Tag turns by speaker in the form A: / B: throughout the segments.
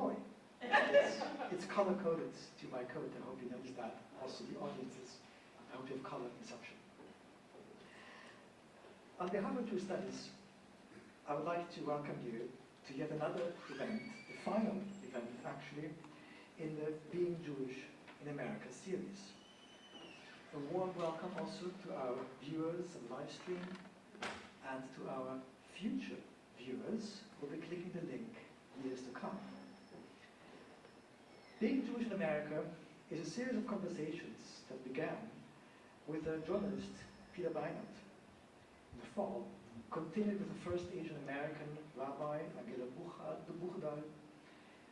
A: toy. It's color-coded to my coat. I hope you notice that. Also the audiences. I hope you have color perception. On behalf of Jewish Studies, I would like to welcome you to yet another event, the final event actually, in the Being Jewish in America series. A warm welcome also to our viewers on live stream and to our future viewers who will be clicking the link years to come. Being Jewish in America is a series of conversations that began with a journalist, Peter Beinart, in the fall, continued with the first Asian American rabbi, Angela Buchdal,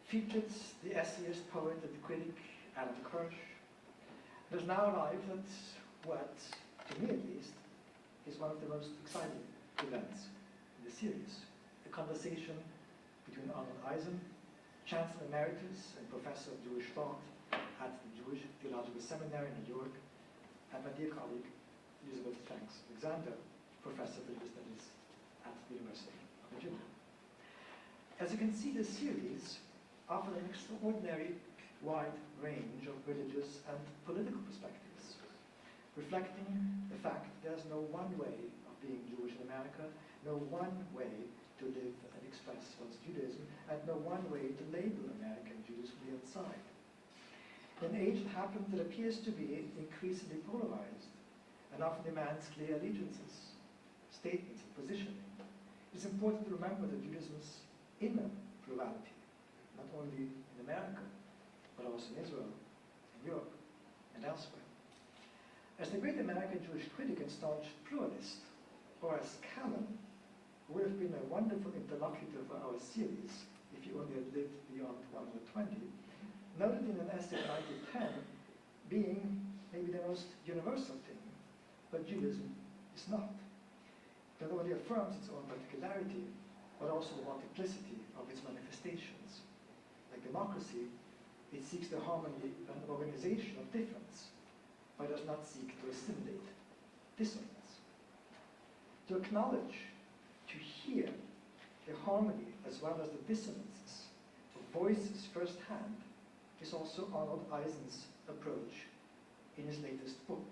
A: featured the essayist, poet, and critic, Alan Kirsch. There's now arrived at what, to me at least, is one of the most exciting events in the series. A conversation between Arnold Eisen, Chancellor Emeritus and Professor of Jewish Thought at the Jewish Theological Seminary in New York, and my dear colleague, Elizabeth Shanks Alexander, Professor of Religious Studies at the University of Virginia. As you can see, the series offers an extraordinary wide range of religious and political perspectives, reflecting the fact that there's no one way of being Jewish in America, no one way to live and express one's Judaism, and no one way to label American Jews from the outside. In an age that happens that appears to be increasingly polarized and often demands clear allegiances, statements, and positioning, it's important to remember that Judaism's inner plurality, not only in America, but also in Israel, in Europe, and elsewhere. As the great American Jewish critic and staunch pluralist, Horace Cannon, would have been a wonderful interlocutor for our series if you only had lived beyond 120, noted in an essay in 1910 being maybe the most universal thing, but Judaism is not. It not only affirms its own particularity, but also the multiplicity of its manifestations. Like democracy, it seeks the harmony and organization of difference, but does not seek to assimilate dissonance. To acknowledge, to hear the harmony as well as the dissonances of voices firsthand is also Arnold Eisen's approach in his latest book,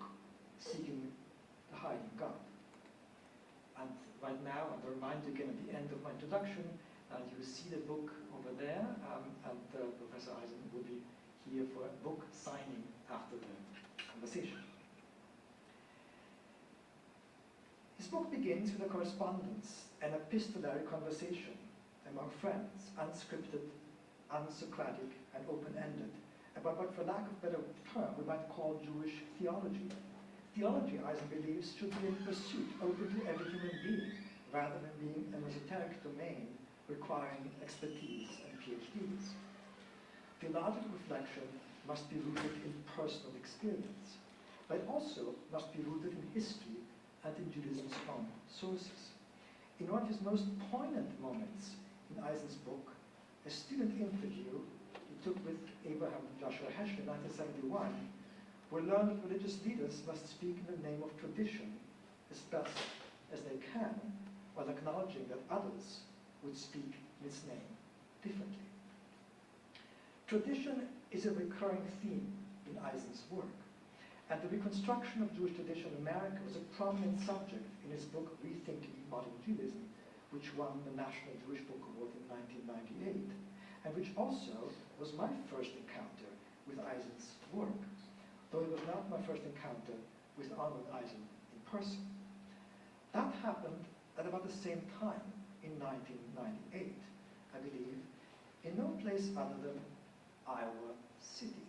A: Seeking the Hiding God. And right now, and I'll remind you again at the end of my introduction, you will see the book over there, and Professor Eisen will be here for a book signing after the conversation. His book begins with a correspondence, an epistolary conversation among friends, unscripted, unsocratic, and open-ended, about what, for lack of a better term, we might call Jewish theology. Theology, Eisen believes, should be in pursuit open to every human being, rather than being an esoteric domain requiring expertise and PhDs. Theological reflection must be rooted in personal experience, but also must be rooted in history and in Judaism's own sources. In one of his most poignant moments in Eisen's book, a student interview he took with Abraham Joshua Heschel in 1971, we learned that religious leaders must speak in the name of tradition as best as they can, while acknowledging that others would speak in its name differently. Tradition is a recurring theme in Eisen's work, and the reconstruction of Jewish tradition in America was a prominent subject in his book Rethinking Modern Judaism, which won the National Jewish Book Award in 1998, and which also was my first encounter with Eisen's work, though it was not my first encounter with Arnold Eisen in person. That happened at about the same time in 1998, I believe, in no place other than Iowa City,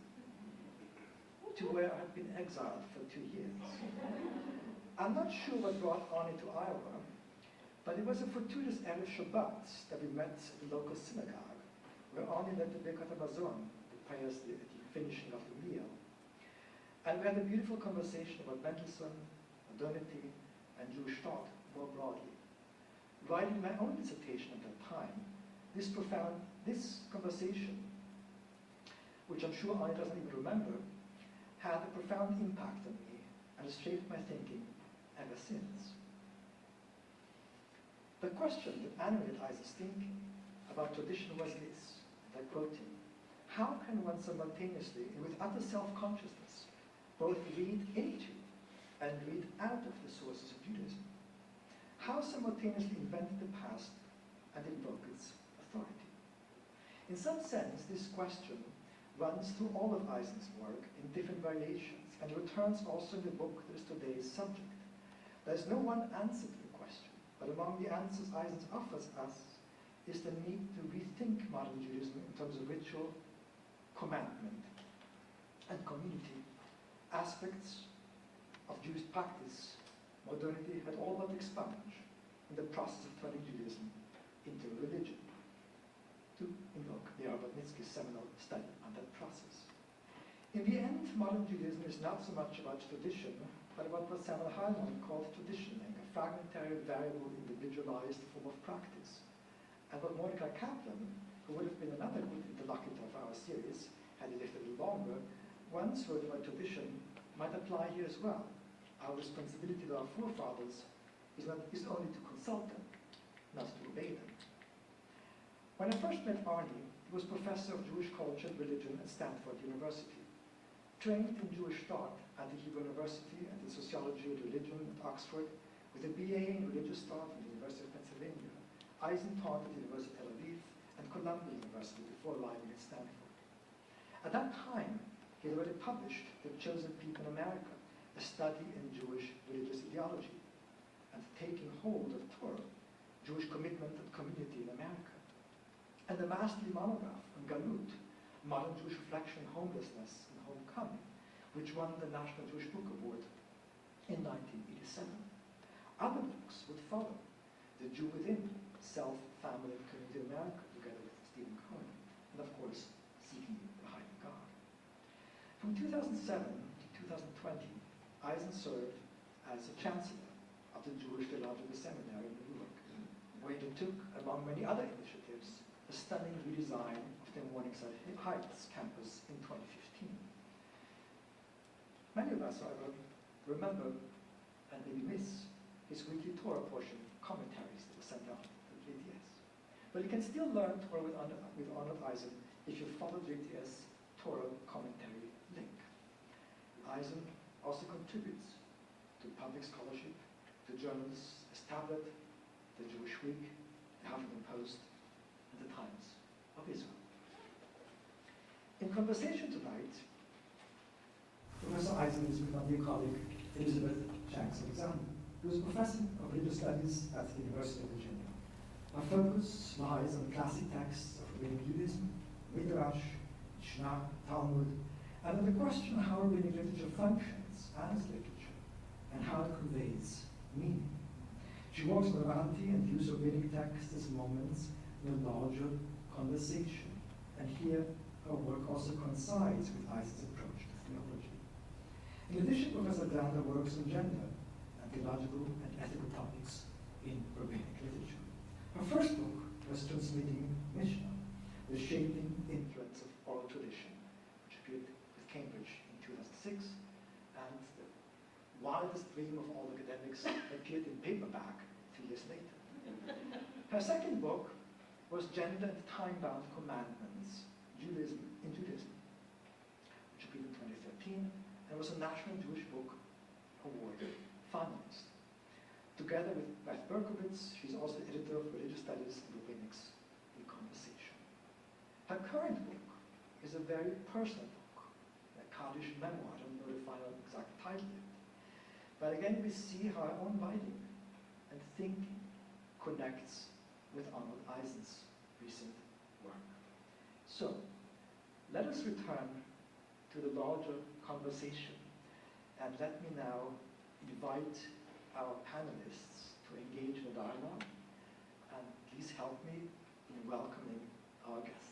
A: to where I had been exiled for 2 years. I'm not sure what brought Arnie to Iowa, but it was a fortuitous Erev Shabbat that we met at the local synagogue, where Arnie led the Birkat HaMazon, the prayers at the finishing of the meal. And we had a beautiful conversation about Mendelssohn, modernity, and Jewish thought more broadly. Writing my own dissertation at that time, this conversation, which I'm sure Arnie doesn't even remember, had a profound impact on me and has shaped my thinking ever since. The question that animated Eisen's thinking about tradition was this, and I quote him, "How can one simultaneously, and with utter self-consciousness, both read into and read out of the sources of Judaism? How simultaneously invent the past and invoke its authority?" In some sense, this question runs through all of Eisen's work in different variations, and returns also in the book that is today's subject. There is no one answer to the question, but among the answers Eisen offers us is the need to rethink modern Judaism in terms of ritual, commandment, and community. Aspects of Jewish practice modernity had all but expunged in the process of turning Judaism into religion, to invoke Mirabotnitsky's seminal study on that process. In the end, modern Judaism is not so much about tradition, but about what Samuel Hahnemann called traditioning, a fragmentary, variable, individualized form of practice. And what Mordecai Kaplan, who would have been another good interlocutor of our series, had he lived a little longer, once wrote about tradition, might apply here as well. Our responsibility to our forefathers is only to consult them, not to obey them. When I first met Arnie, he was professor of Jewish culture and religion at Stanford University. Trained in Jewish thought at the Hebrew University and in sociology and religion at Oxford, with a BA in religious thought at the University of Pennsylvania, Eisen taught at the University of Tel Aviv and Columbia University before arriving at Stanford. At that time, he had already published The Chosen People in America, a study in Jewish religious ideology, and Taking Hold of Torah, Jewish Commitment and Community in America, and the masterly monograph on Galut, Modern Jewish Reflection, Homelessness, and Homecoming, which won the National Jewish Book Award in 1987. Other books would follow: The Jew Within, Self, Family, and Community in America, together with Stephen Cohen, and of course, Seeking the Hiding God. From 2007 to 2020, Eisen served as a chancellor of the Jewish Theological Seminary in New York, where he took, among many other initiatives, a stunning redesign of the Morningside Heights campus in 2015. Many of us, however, remember and maybe miss his weekly Torah portion commentaries that were sent out to JTS. But you can still learn Torah with Arnold Eisen if you follow JTS Torah commentary link. Eisen also contributes to public scholarship, to journals as Tablet, the Jewish Week, the Huffington Post, and the Times of Israel. In conversation tonight, Professor Eisen is with my dear colleague Elizabeth Shanks Alexander, who is a professor of religious studies at the University of Virginia. Our focus lies on classic texts of rabbinic Judaism, Midrash, Mishnah, Talmud, and on the question of how rabbinic literature functions as literature and how it conveys meaning. She works on morality and use of rabbinic texts as moments in a larger conversation, and here her work also coincides with Eisen's approach to theology. In addition, Professor Alexander works on gender and theological and ethical topics in rabbinic literature. Her first book was Transmitting Mishnah, The Shaping Influence of Oral Tradition, which appeared with Cambridge in 2006, and the wildest dream of all academics appeared in paperback 2 years later. Her second book was Gender and Time-Bound Commandments, Judaism in Judaism, which appeared in 2013, and was a National Jewish Book Award finalist. Together with Beth Berkowitz, she's also editor of Religious Studies and Rabbinics in Conversation. Her current book is a very personal book, a Kaddish memoir. I don't know the final exact title yet. But again, we see how her own writing and thinking connects with Arnold Eisen's recent work. So, let us return to the larger conversation, and let me now invite our panelists to engage in a dialogue, and please help me in welcoming our guests.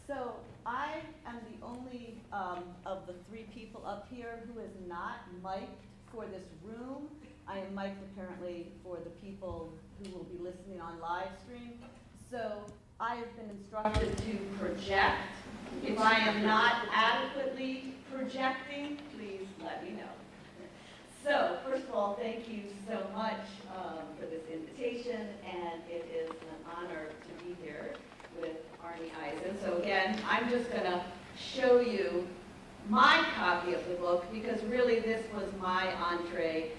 B: So I am the only of the three people up here who is not mic'd for this room. I am mic'd apparently for the people who will be listening on live stream. So I have been instructed to project. If I am not adequately projecting, please let me know. So first of all, thank you so much invitation, and it is an honor to be here with Arnie Eisen. So again, I'm just going to show you my copy of the book, because really this was my entree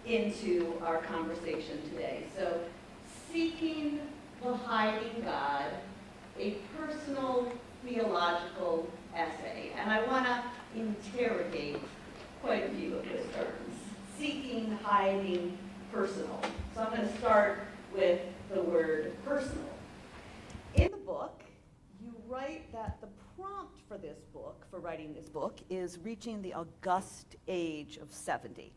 B: into our conversation today. So, Seeking the Hiding God, a Personal Theological Essay. And I want to interrogate quite a few of those terms. Seeking, hiding, personal. So I'm going to start with the word personal. In the book, you write that the prompt for this book, for writing this book, is reaching the august age of 70.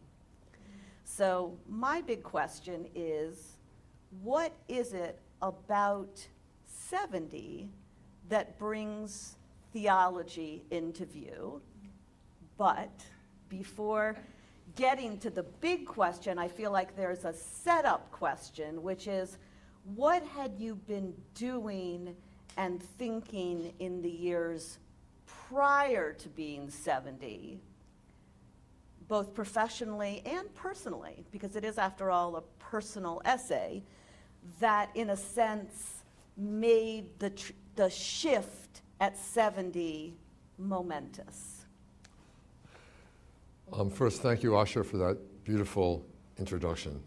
B: So my big question is, what is it about 70 that brings theology into view? But before getting to the big question, I feel like there's a setup question, which is, what had you been doing and thinking in the years prior to being 70, both professionally and personally, because it is, after all, a personal essay, that in a sense made the shift at 70 momentous?
C: First, thank you, Asher, for that beautiful introduction.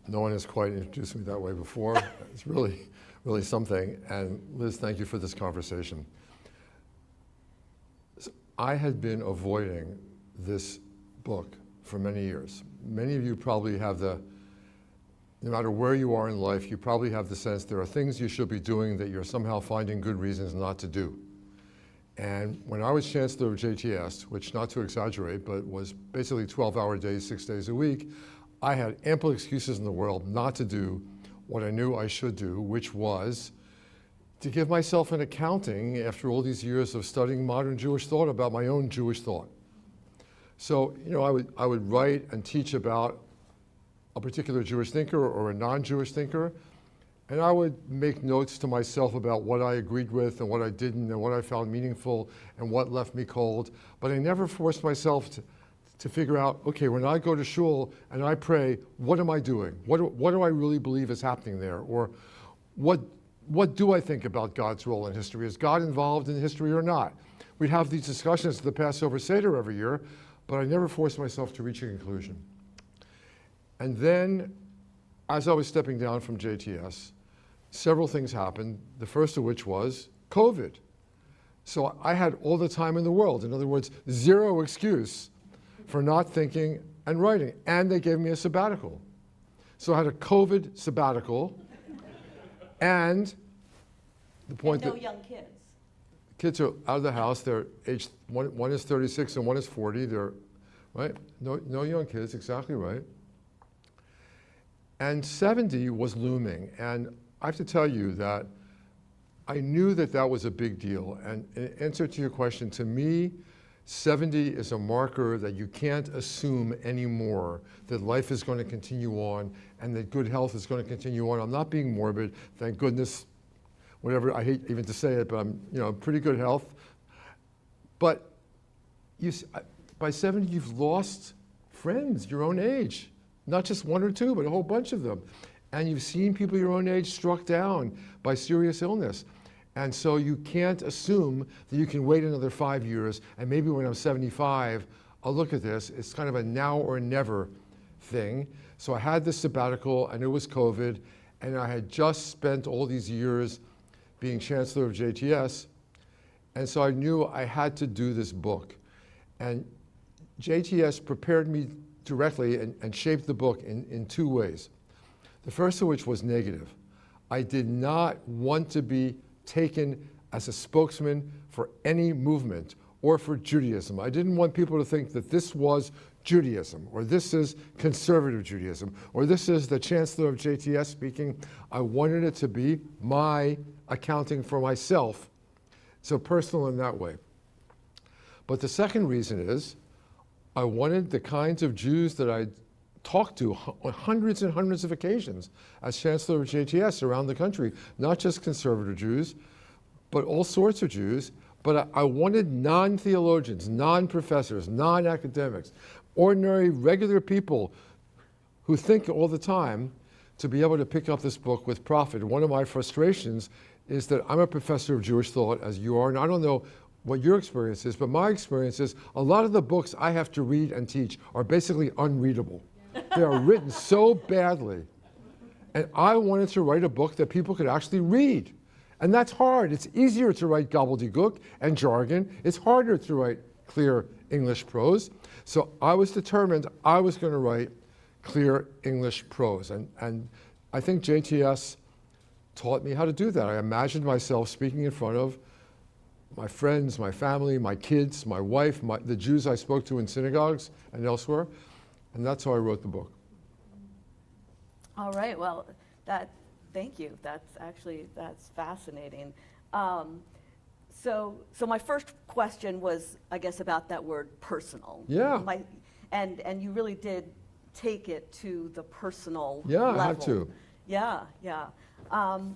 C: No one has quite introduced me that way before. It's really, really something. And Liz, thank you for this conversation. So I had been avoiding this book for many years. Many of you probably have no matter where you are in life, you probably have the sense there are things you should be doing that you're somehow finding good reasons not to do. And when I was chancellor of JTS, which, not to exaggerate, but was basically 12-hour days, 6 days a week, I had ample excuses in the world not to do what I knew I should do, which was to give myself an accounting after all these years of studying modern Jewish thought about my own Jewish thought. So, I would write and teach about a particular Jewish thinker or a non-Jewish thinker, and I would make notes to myself about what I agreed with and what I didn't, and what I found meaningful and what left me cold. But I never forced myself to figure out, okay, when I go to shul and I pray, what am I doing? What do I really believe is happening there? Or what do I think about God's role in history? Is God involved in history or not? We'd have these discussions at the Passover Seder every year, but I never forced myself to reach a conclusion. And then, as I was stepping down from JTS, several things happened, the first of which was COVID. So I had all the time in the world. In other words, zero excuse for not thinking and writing. And they gave me a sabbatical. So I had a COVID sabbatical. And the point
B: and no young kids.
C: Kids are out of the house. They're aged, one is 36 and one is 40. They're, right? No young kids, exactly right. And 70 was looming. And I have to tell you that I knew that that was a big deal. And in answer to your question, to me, 70 is a marker that you can't assume anymore that life is going to continue on and that good health is going to continue on. I'm not being morbid, thank goodness, whatever, I hate even to say it, but I'm pretty good health. But by 70, you've lost friends your own age, not just one or two, but a whole bunch of them. And you've seen people your own age struck down by serious illness. And so you can't assume that you can wait another 5 years, and maybe when I'm 75, I'll look at this. It's kind of a now or never thing. So I had this sabbatical, and it was COVID, and I had just spent all these years being chancellor of JTS, and so I knew I had to do this book. And JTS prepared me directly and shaped the book in two ways. The first of which was negative. I did not want to be taken as a spokesman for any movement or for Judaism. I didn't want people to think that this was Judaism, or this is conservative Judaism, or this is the chancellor of JTS speaking. I wanted it to be my accounting for myself, so personal in that way. But the second reason is I wanted the kinds of Jews that I talked to on hundreds and hundreds of occasions as chancellor of JTS around the country, not just conservative Jews, but all sorts of Jews. But I wanted non-theologians, non-professors, non-academics, ordinary, regular people who think all the time to be able to pick up this book with profit. One of my frustrations is that I'm a professor of Jewish thought, as you are, and I don't know what your experience is, but my experience is a lot of the books I have to read and teach are basically unreadable. They are written so badly. And I wanted to write a book that people could actually read. And that's hard. It's easier to write gobbledygook and jargon. It's harder to write clear English prose. So I was determined I was going to write clear English prose. And I think JTS taught me how to do that. I imagined myself speaking in front of my friends, my family, my kids, my wife, the Jews I spoke to in synagogues and elsewhere. And that's how I wrote the book.
B: All right, well, thank you. That's fascinating. So my first question was, I guess, about that word personal.
C: Yeah.
B: And you really did take it to the personal
C: Yeah,
B: level.
C: I had to.
B: Yeah.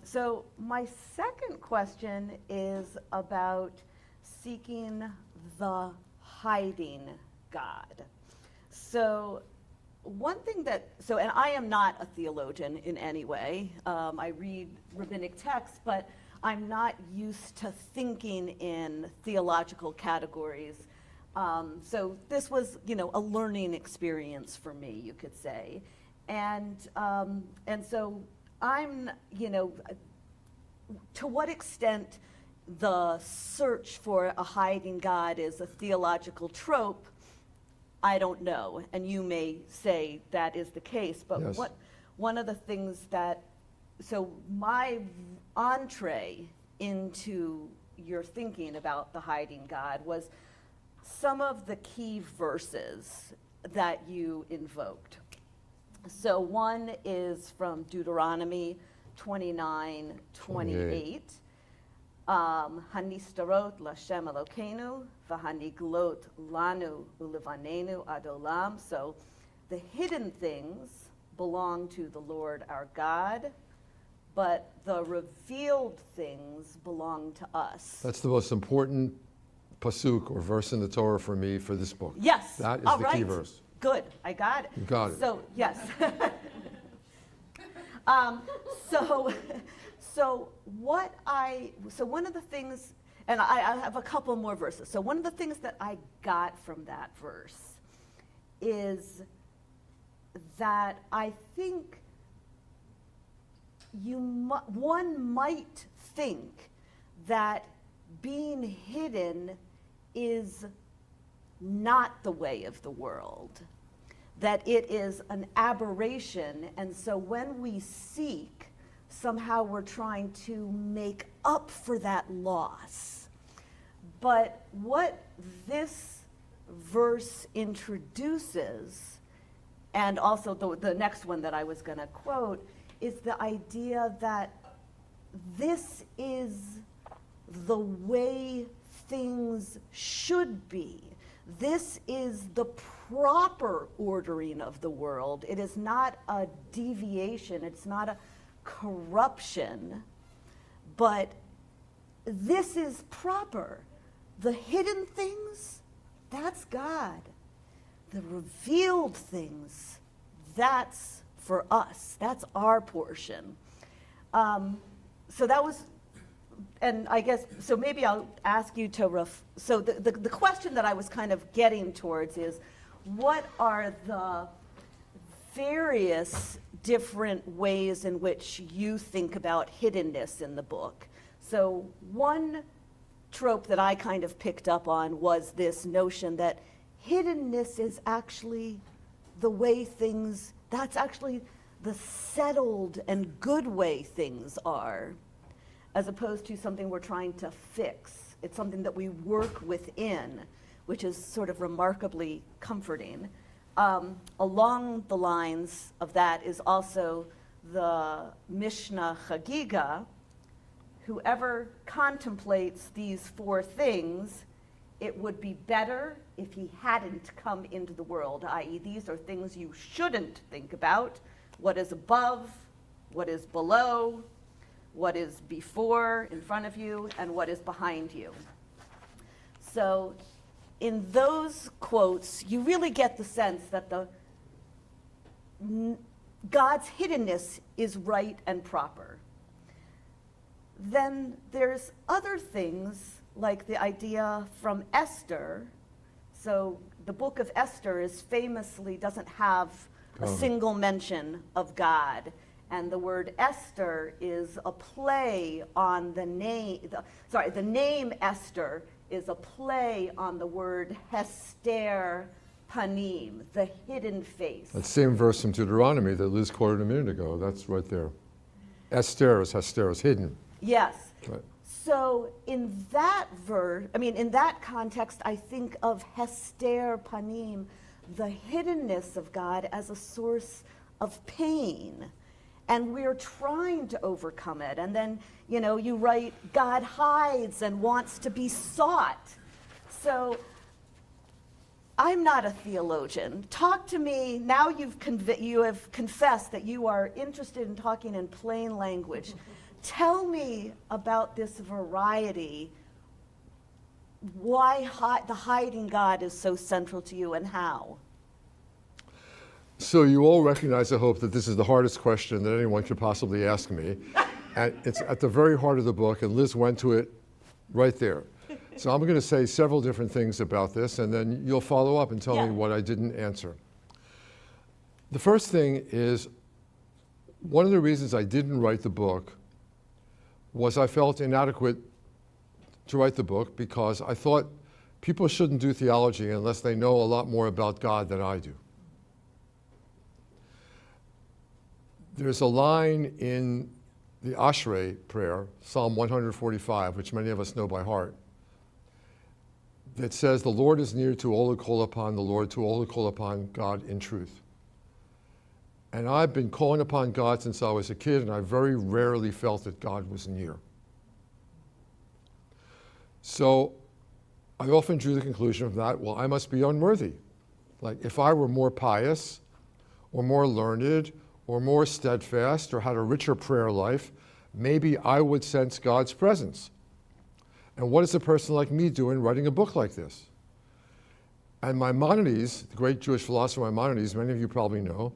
B: So my second question is about seeking the hiding God. So one thing and I am not a theologian in any way. I read rabbinic texts, but I'm not used to thinking in theological categories. So this was, a learning experience for me, you could say. And so I'm, to what extent the search for a hiding God is a theological trope, I don't know. And you may say that is the case, but
C: Yes.
B: One of the things so my entree into your thinking about the hiding God was some of the key verses that you invoked. So one is from Deuteronomy 29:28. Hanistarot Lashem Elokeinu, v'haniglot lanu ulevanenu ad olam. So the hidden things belong to the Lord our God, but the revealed things belong to us.
C: That's the most important pasuk or verse in the Torah for me for this book.
B: Yes.
C: That is
B: All
C: the
B: right.
C: key verse.
B: Good. I got it.
C: You got it.
B: So, yes. So one of the things, and I have a couple more verses. So one of the things that I got from that verse is that I think one might think that being hidden is not the way of the world, that it is an aberration, and so when we seek, somehow we're trying to make up for that loss. But what this verse introduces, and also the next one that I was going to quote, is the idea that this is the way things should be. This is the proper ordering of the world. It is not a deviation. It's not a corruption, but this is proper. The hidden things, that's God. The revealed things, that's for us. That's our portion. So that was, and I guess, so maybe I'll ask you to, so the question that I was kind of getting towards is, what are the various different ways in which you think about hiddenness in the book? So one trope that I kind of picked up on was this notion that hiddenness is actually the way things, that's actually the settled and good way things are, as opposed to something we're trying to fix. It's something that we work within, which is sort of remarkably comforting. Along the lines of that is also the Mishnah Chagiga. Whoever contemplates these four things, it would be better if he hadn't come into the world, i.e. these are things you shouldn't think about: what is above, what is below, what is before, in front of you, and what is behind you. So in those quotes, you really get the sense that God's hiddenness is right and proper. Then there's other things like the idea from Esther. So the book of Esther is famously doesn't have a single mention of God. And the word Esther is a play on the name, the name Esther is a play on the word Hester Panim, the hidden face.
C: That same verse from Deuteronomy that Liz quoted a minute ago, that's right there. Esther is Hester is hidden.
B: Yes.
C: Right.
B: So in that in that context, I think of Hester Panim, the hiddenness of God as a source of pain. And we're trying to overcome it. And then, you write, God hides and wants to be sought. So I'm not a theologian. Talk to me, now you have confessed that you are interested in talking in plain language. Tell me about this variety, why the hiding God is so central to you and how.
C: So you all recognize, I hope, that this is the hardest question that anyone could possibly ask me. And it's at the very heart of the book, and Liz went to it right there. So I'm going to say several different things about this, and then you'll follow up and tell me what I didn't answer. The first thing is, one of the reasons I didn't write the book was I felt inadequate to write the book because I thought people shouldn't do theology unless they know a lot more about God than I do. There's a line in the Ashrei prayer, Psalm 145, which many of us know by heart, that says, the Lord is near to all who call upon the Lord, to all who call upon God in truth. And I've been calling upon God since I was a kid, and I very rarely felt that God was near. So I often drew the conclusion from that, well, I must be unworthy. Like if I were more pious or more learned or more steadfast or had a richer prayer life, maybe I would sense God's presence. And what does a person like me do in writing a book like this? And Maimonides, the great Jewish philosopher Maimonides, many of you probably know,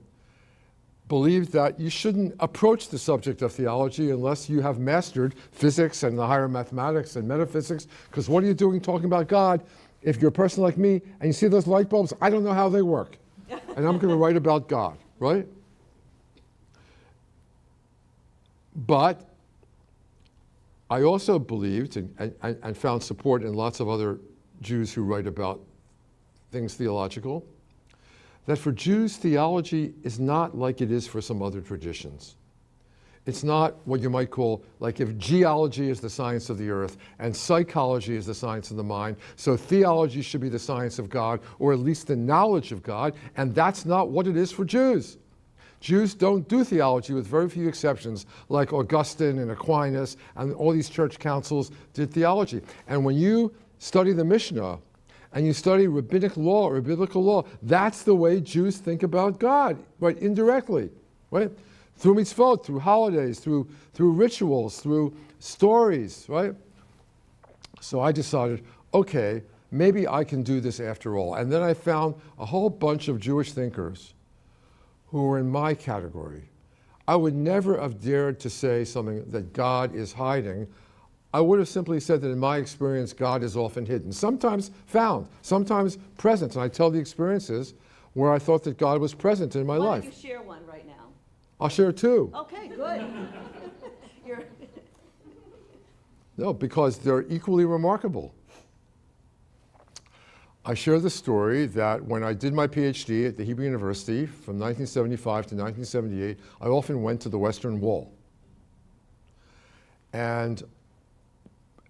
C: believed that you shouldn't approach the subject of theology unless you have mastered physics and the higher mathematics and metaphysics, because what are you doing talking about God if you're a person like me and you see those light bulbs? I don't know how they work. And I'm going to write about God, right? But I also believed and found support in lots of other Jews who write about things theological, that for Jews, theology is not like it is for some other traditions. It's not what you might call, like if geology is the science of the earth and psychology is the science of the mind, so theology should be the science of God, or at least the knowledge of God, and that's not what it is for Jews. Jews don't do theology with very few exceptions, like Augustine and Aquinas and all these church councils did theology. And when you study the Mishnah and you study rabbinic law or biblical law, that's the way Jews think about God, right, indirectly, right? Through mitzvot, through holidays, through rituals, through stories, right? So I decided, okay, maybe I can do this after all. And then I found a whole bunch of Jewish thinkers who were in my category. I would never have dared to say something that God is hiding. I would have simply said that in my experience, God is often hidden. Sometimes found, sometimes present. And I tell the experiences where I thought that God was present in my life.
B: Why don't you share one right now?
C: I'll share two.
B: Okay, good.
C: No, because they're equally remarkable. I share the story that when I did my PhD at the Hebrew University from 1975 to 1978, I often went to the Western Wall. And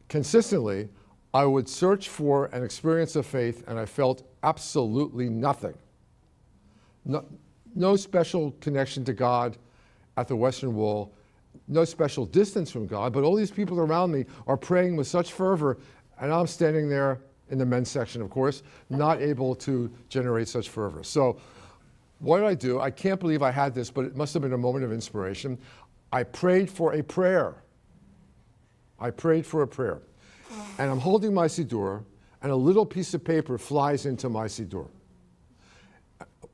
C: consistently, I would search for an experience of faith, and I felt absolutely nothing. No special connection to God at the Western Wall, no special distance from God, but all these people around me are praying with such fervor, and I'm standing there in the men's section, of course, not able to generate such fervor. So what did I do? I can't believe I had this, but it must have been a moment of inspiration. I prayed for a prayer. I prayed for a prayer. And I'm holding my siddur, and a little piece of paper flies into my siddur.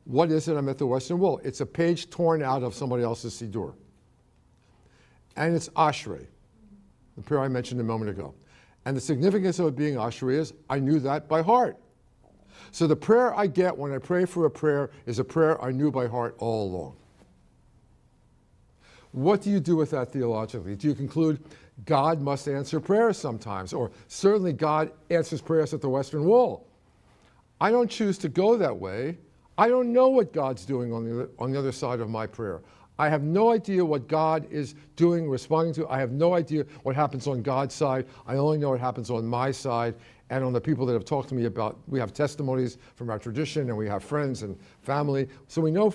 C: What is it? I'm at the Western Wall. It's a page torn out of somebody else's Siddur. And it's Ashrei, the prayer I mentioned a moment ago. And the significance of it being Ashrei is I knew that by heart. So the prayer I get when I pray for a prayer is a prayer I knew by heart all along. What do you do with that theologically? Do you conclude God must answer prayers sometimes, or certainly God answers prayers at the Western Wall? I don't choose to go that way. I don't know what God's doing on the other side of my prayer. I have no idea what God is doing, responding to. I have no idea what happens on God's side. I only know what happens on my side and on the people that have talked to me about. We have testimonies from our tradition, and we have friends and family. So we know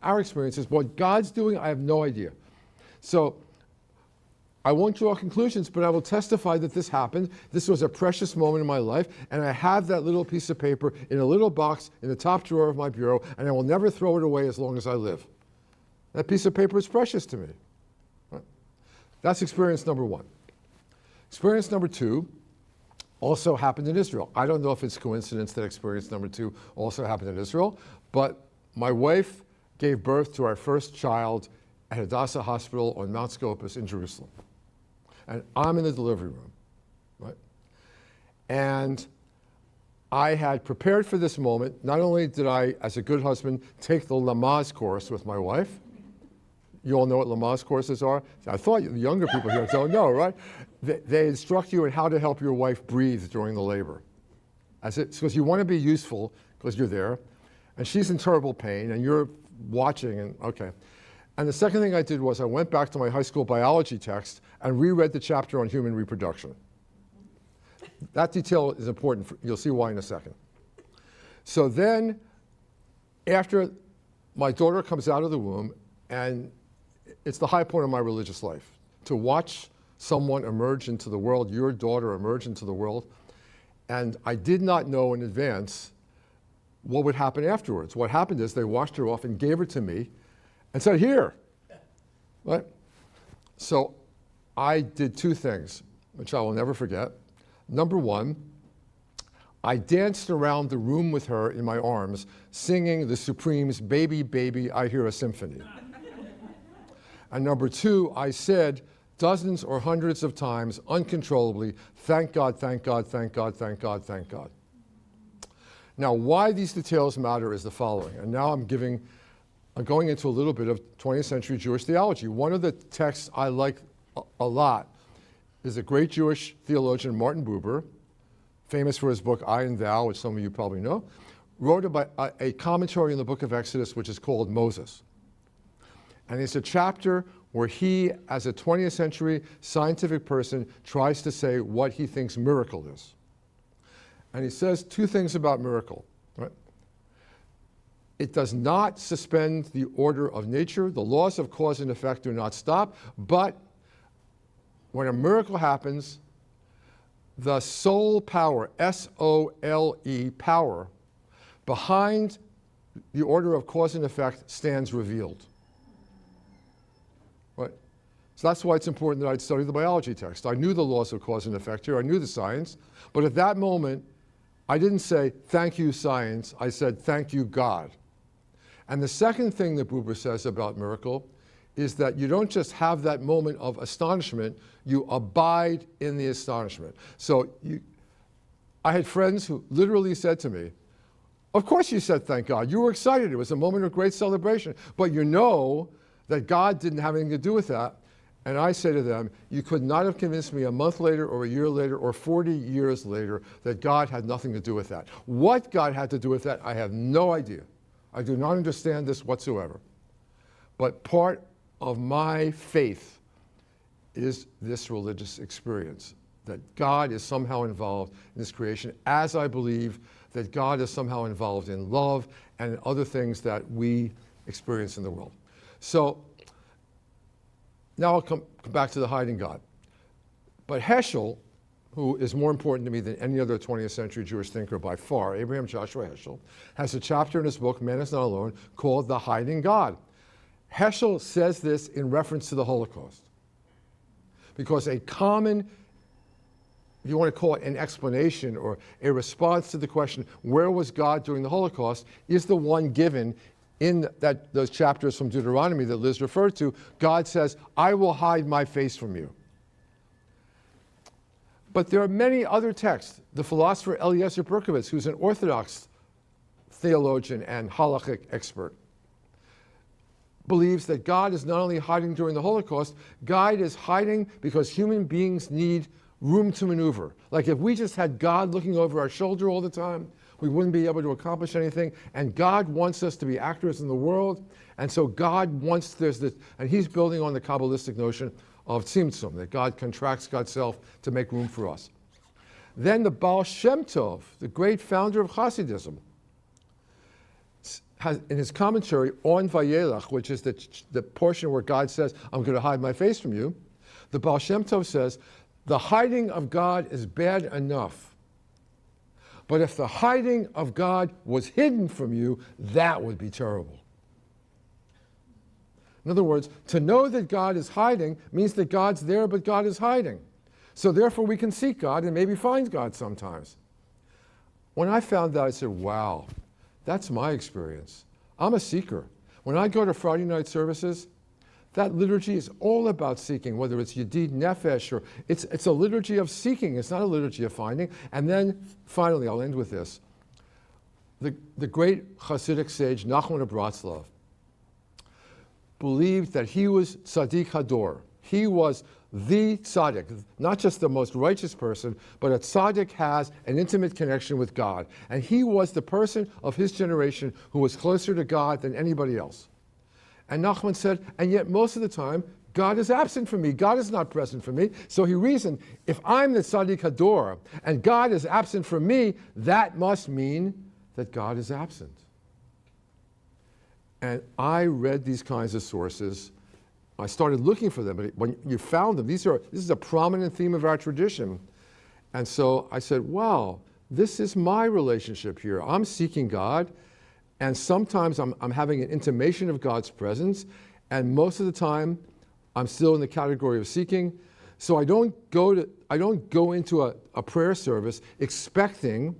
C: our experiences. What God's doing, I have no idea. So I won't draw conclusions, but I will testify that this happened. This was a precious moment in my life, and I have that little piece of paper in a little box in the top drawer of my bureau, and I will never throw it away as long as I live. That piece of paper is precious to me. Right? That's experience number one. Experience number two also happened in Israel. I don't know if it's coincidence that experience number two also happened in Israel, but my wife gave birth to our first child at Hadassah Hospital on Mount Scopus in Jerusalem. And I'm in the delivery room, right? And I had prepared for this moment. Not only did I, as a good husband, take the Lamaze course with my wife. You all know what Lamaze courses are? I thought the younger people here don't know, right? They instruct you in how to help your wife breathe during the labor. Because you want to be useful, because you're there, and she's in terrible pain, and you're watching, and okay. And the second thing I did was I went back to my high school biology text and reread the chapter on human reproduction. That detail is important. You'll see why in a second. So then, after my daughter comes out of the womb, and it's the high point of my religious life, to watch someone emerge into the world, your daughter emerge into the world, and I did not know in advance what would happen afterwards. What happened is they washed her off and gave her to me, and said, here, right? So I did two things, which I will never forget. Number one, I danced around the room with her in my arms, singing the Supremes' Baby, Baby, I Hear a Symphony. And number two, I said dozens or hundreds of times, uncontrollably, thank God, thank God, thank God, thank God, thank God. Now, why these details matter is the following, and now I'm going into a little bit of 20th century Jewish theology. One of the texts I like a lot is a great Jewish theologian, Martin Buber, famous for his book, I and Thou, which some of you probably know, wrote about a commentary on the book of Exodus, which is called Moses. And it's a chapter where he, as a 20th century scientific person, tries to say what he thinks miracle is. And he says two things about miracle. Right? It does not suspend the order of nature. The laws of cause and effect do not stop. But when a miracle happens, the soul power, S-O-L-E, power, behind the order of cause and effect stands revealed. Right? So that's why it's important that I'd study the biology text. I knew the laws of cause and effect here. I knew the science. But at that moment, I didn't say, thank you, science. I said, thank you, God. And the second thing that Buber says about miracle is that you don't just have that moment of astonishment, you abide in the astonishment. So I had friends who literally said to me, of course you said thank God. You were excited. It was a moment of great celebration. But you know that God didn't have anything to do with that. And I say to them, you could not have convinced me a month later or a year later or 40 years later that God had nothing to do with that. What God had to do with that, I have no idea. I do not understand this whatsoever. But part of my faith is this religious experience, that God is somehow involved in this creation, as I believe that God is somehow involved in love and other things that we experience in the world. So now I'll come back to the hiding God. But Heschel, who is more important to me than any other 20th century Jewish thinker by far, Abraham Joshua Heschel, has a chapter in his book, Man is Not Alone, called The Hiding God. Heschel says this in reference to the Holocaust, because a common if you want to call it an explanation or a response to the question, where was God during the Holocaust, is the one given in those chapters from Deuteronomy that Liz referred to. God says, I will hide my face from you. But there are many other texts. The philosopher Eliezer Berkovitz, who's an Orthodox theologian and halakhic expert, believes that God is not only hiding during the Holocaust, God is hiding because human beings need room to maneuver. Like if we just had God looking over our shoulder all the time, we wouldn't be able to accomplish anything. And God wants us to be actors in the world. And so God wants this, and he's building on the Kabbalistic notion of tzimtzum, that God contracts God's self to make room for us. Then the Baal Shem Tov, the great founder of Hasidism, has, in his commentary on Vayelach, which is the portion where God says, I'm going to hide my face from you, the Baal Shem Tov says, the hiding of God is bad enough. But if the hiding of God was hidden from you, that would be terrible. In other words, to know that God is hiding means that God's there, but God is hiding. So therefore we can seek God and maybe find God sometimes. When I found that, I said, wow, that's my experience. I'm a seeker. When I go to Friday night services, that liturgy is all about seeking, whether it's Yedid Nefesh or it's a liturgy of seeking. It's not a liturgy of finding. And then finally, I'll end with this. The great Hasidic sage Nachman of Bratslav believed that he was Tzaddik Hador. He was the tzaddik, not just the most righteous person, but a tzaddik has an intimate connection with God. And he was the person of his generation who was closer to God than anybody else. And Nachman said, and yet most of the time, God is absent from me. God is not present for me. So he reasoned, if I'm the tzaddik hador and God is absent from me, that must mean that God is absent. And I read these kinds of sources. I started looking for them, but when you found them, this is a prominent theme of our tradition. And so I said, wow, this is my relationship here. I'm seeking God. And sometimes I'm having an intimation of God's presence, and most of the time I'm still in the category of seeking. So I don't go into a prayer service expecting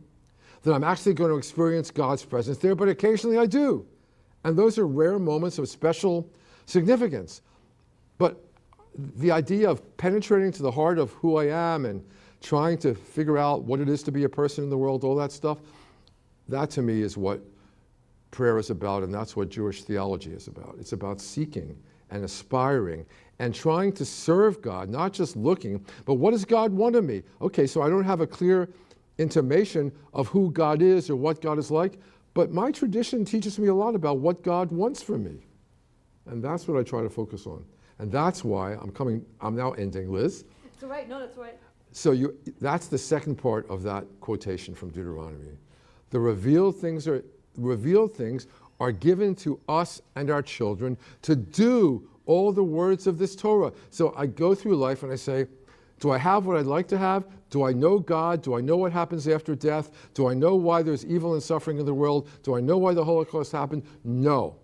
C: that I'm actually going to experience God's presence there, but occasionally I do. And those are rare moments of special significance. But the idea of penetrating to the heart of who I am and trying to figure out what it is to be a person in the world, all that stuff, that to me is what prayer is about, and that's what Jewish theology is about. It's about seeking and aspiring and trying to serve God, not just looking, but what does God want of me? Okay, so I don't have a clear intimation of who God is or what God is like, but my tradition teaches me a lot about what God wants from me. And that's what I try to focus on. And that's why I'm now ending, Liz.
B: It's all right, no, that's all right.
C: So that's the second part of that quotation from Deuteronomy. The revealed things are given to us and our children to do all the words of this Torah. So I go through life and I say, do I have what I'd like to have? Do I know God? Do I know what happens after death? Do I know why there's evil and suffering in the world? Do I know why the Holocaust happened? No.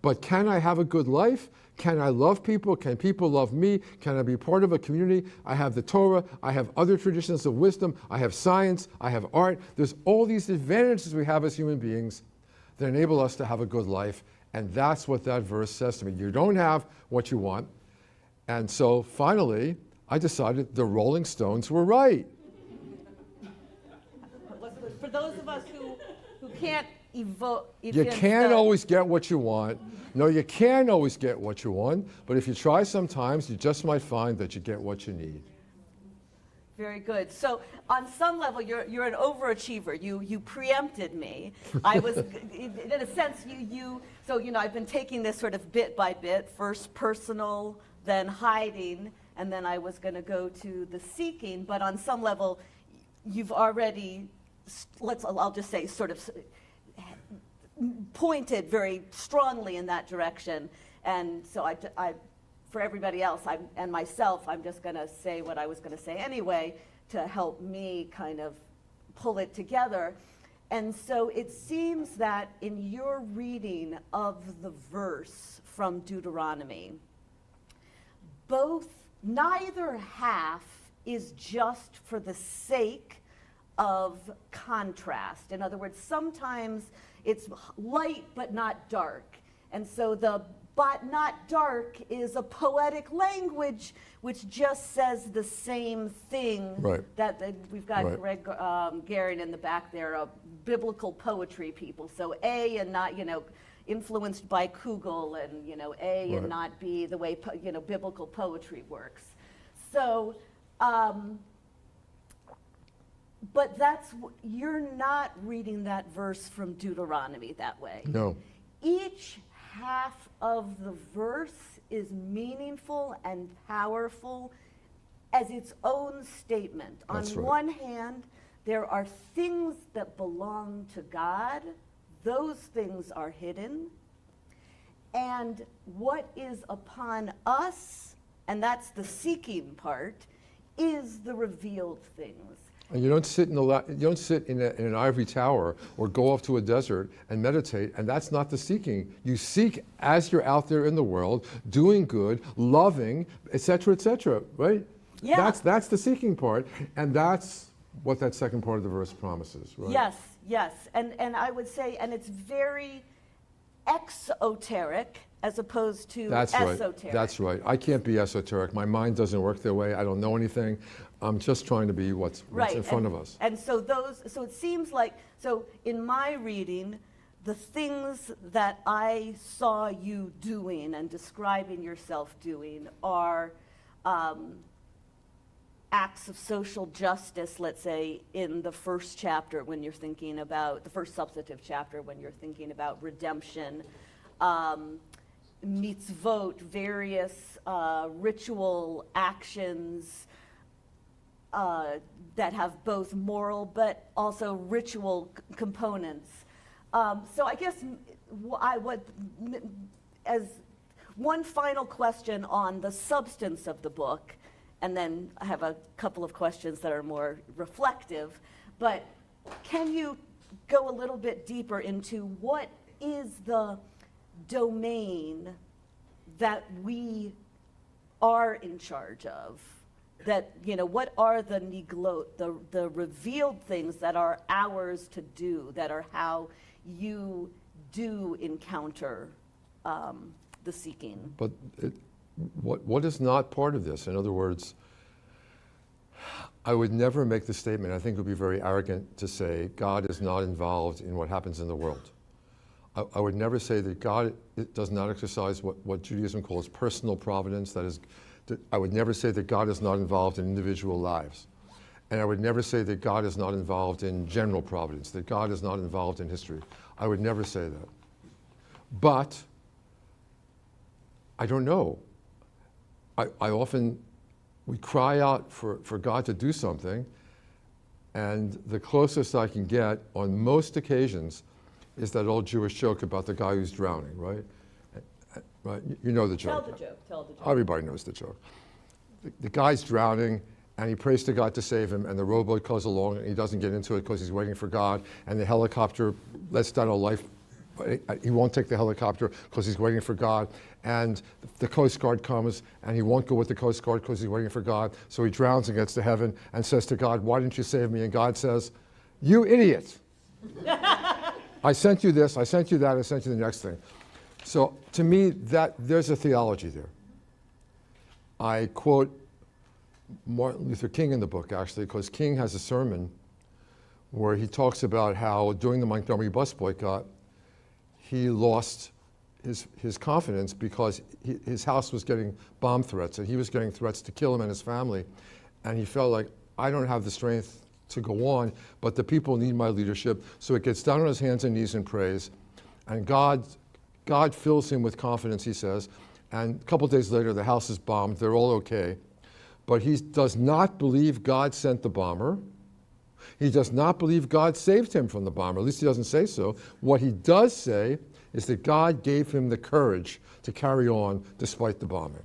C: But can I have a good life? Can I love people? Can people love me? Can I be part of a community? I have the Torah. I have other traditions of wisdom. I have science. I have art. There's all these advantages we have as human beings that enable us to have a good life. And that's what that verse says to me. You don't have what you want. And so finally, I decided the Rolling Stones were right.
B: For those of us who can't evoke...
C: You can't always get what you want. No, you can always get what you want, but if you try sometimes, you just might find that you get what you need.
B: Very good. So on some level, you're an overachiever. You preempted me. I was, in a sense, so I've been taking this sort of bit by bit, first personal, then hiding, and then I was going to go to the seeking, but on some level, you've already, I'll just say, sort of pointed very strongly in that direction. And so I for everybody else and myself, I'm just going to say what I was going to say anyway to help me kind of pull it together. And so it seems that in your reading of the verse from Deuteronomy, neither half is just for the sake of contrast. In other words, sometimes it's light but not dark. And so the but not dark is a poetic language which just says the same thing.
C: Right.
B: That we've got
C: Right.
B: Greg Garin in the back there, biblical poetry people. So A and not, influenced by Kugel, and A
C: Right.
B: and not B, the way biblical poetry works. So, but you're not reading that verse from Deuteronomy that way.
C: No.
B: Each half of the verse is meaningful and powerful as its own statement.
C: That's
B: On
C: right.
B: one hand, there are things that belong to God. Those things are hidden. And what is upon us, and that's the seeking part, is the revealed things.
C: And you don't sit in an ivory tower or go off to a desert and meditate, and that's not the seeking. You seek as you're out there in the world, doing good, loving, etc., right?
B: Yeah.
C: That's the seeking part, and that's what that second part of the verse promises, right?
B: Yes. And I would say, and it's very exoteric as opposed to esoteric.
C: That's right. I can't be esoteric. My mind doesn't work that way. I don't know anything. I'm just trying to be what's in front of us.
B: And so it seems like, so in my reading, the things that I saw you doing and describing yourself doing are acts of social justice, let's say, in the first chapter when you're thinking about, the first substantive chapter when you're thinking about redemption, mitzvot, various ritual actions that have both moral but also ritual components. So I guess as one final question on the substance of the book, and then I have a couple of questions that are more reflective, but can you go a little bit deeper into what is the domain that we are in charge of? That, what are the the revealed things that are ours to do, that are how you do encounter the seeking?
C: But what is not part of this? In other words, I would never make the statement, I think it would be very arrogant to say God is not involved in what happens in the world. I would never say that God does not exercise what Judaism calls personal providence. That is, I would never say that God is not involved in individual lives. And I would never say that God is not involved in general providence, that God is not involved in history. I would never say that. But I don't know. We cry out for God to do something, and the closest I can get on most occasions is that old Jewish joke about the guy who's drowning, right? Right? You know the joke.
B: Tell the joke.
C: Everybody knows the joke. The guy's drowning, and he prays to God to save him, and the rowboat goes along, and he doesn't get into it because he's waiting for God, and the helicopter lets down a life. He won't take the helicopter because he's waiting for God, and the Coast Guard comes, and he won't go with the Coast Guard because he's waiting for God, so he drowns and gets to heaven and says to God, "Why didn't you save me?" And God says, "You idiot. I sent you this, I sent you that, I sent you the next thing." So to me, there's a theology there. I quote Martin Luther King in the book, actually, because King has a sermon where he talks about how during the Montgomery bus boycott, he lost his confidence because his house was getting bomb threats, and he was getting threats to kill him and his family. And he felt like, I don't have the strength to go on, but the people need my leadership. So he gets down on his hands and knees and prays. And God fills him with confidence, he says. And a couple days later, the house is bombed. They're all okay. But he does not believe God sent the bomber. He does not believe God saved him from the bomber. At least he doesn't say so. What he does say is that God gave him the courage to carry on despite the bombing.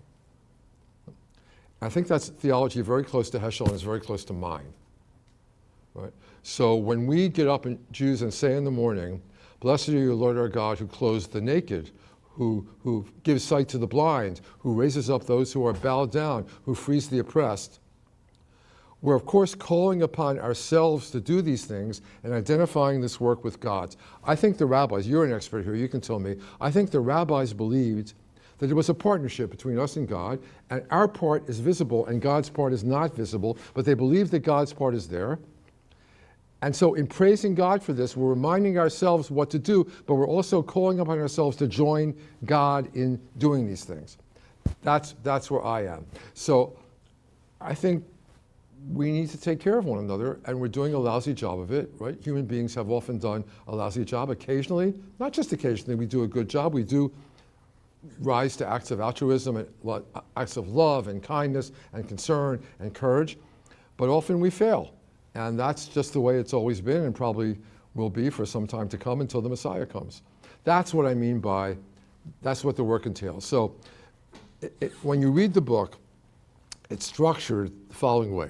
C: I think that's theology very close to Heschel and is very close to mine. Right? So when we get up in Jews and say in the morning, "Blessed are you, Lord our God, who clothes the naked, who gives sight to the blind, who raises up those who are bowed down, who frees the oppressed," we're of course calling upon ourselves to do these things and identifying this work with God's. I think the rabbis, you're an expert here, you can tell me, I think the rabbis believed that there was a partnership between us and God, and our part is visible and God's part is not visible, but they believe that God's part is there. And so in praising God for this, we're reminding ourselves what to do, but we're also calling upon ourselves to join God in doing these things. That's where I am. So I think we need to take care of one another, and we're doing a lousy job of it, right? Human beings have often done a lousy job. Occasionally, not just occasionally, we do a good job. We do rise to acts of altruism, and acts of love and kindness and concern and courage, but often we fail. And that's just the way it's always been and probably will be for some time to come until the Messiah comes. That's what I mean by, that's what the work entails. So when you read the book, it's structured the following way.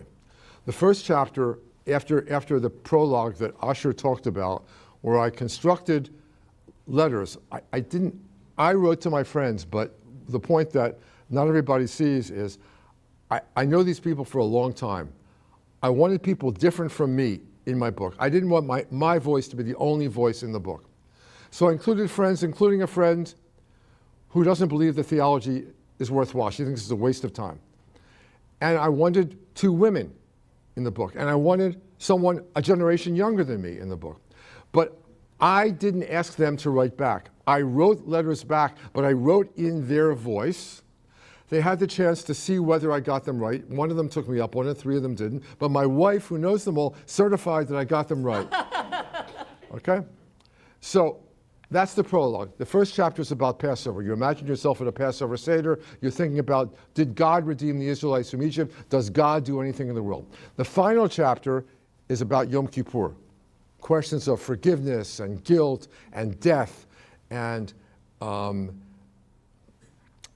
C: The first chapter, after the prologue that Asher talked about, where I constructed letters, I wrote to my friends, but the point that not everybody sees is I know these people for a long time. I wanted people different from me in my book. I didn't want my voice to be the only voice in the book. So I included friends, including a friend who doesn't believe that theology is worthwhile. She thinks it's a waste of time. And I wanted 2 women in the book. And I wanted someone a generation younger than me in the book. But I didn't ask them to write back. I wrote letters back, but I wrote in their voice. They had the chance to see whether I got them right. One of them took me up on it, 3 of them didn't. But my wife, who knows them all, certified that I got them right. Okay? So that's the prologue. The first chapter is about Passover. You imagine yourself at a Passover Seder. You're thinking about, did God redeem the Israelites from Egypt? Does God do anything in the world? The final chapter is about Yom Kippur. Questions of forgiveness and guilt and death and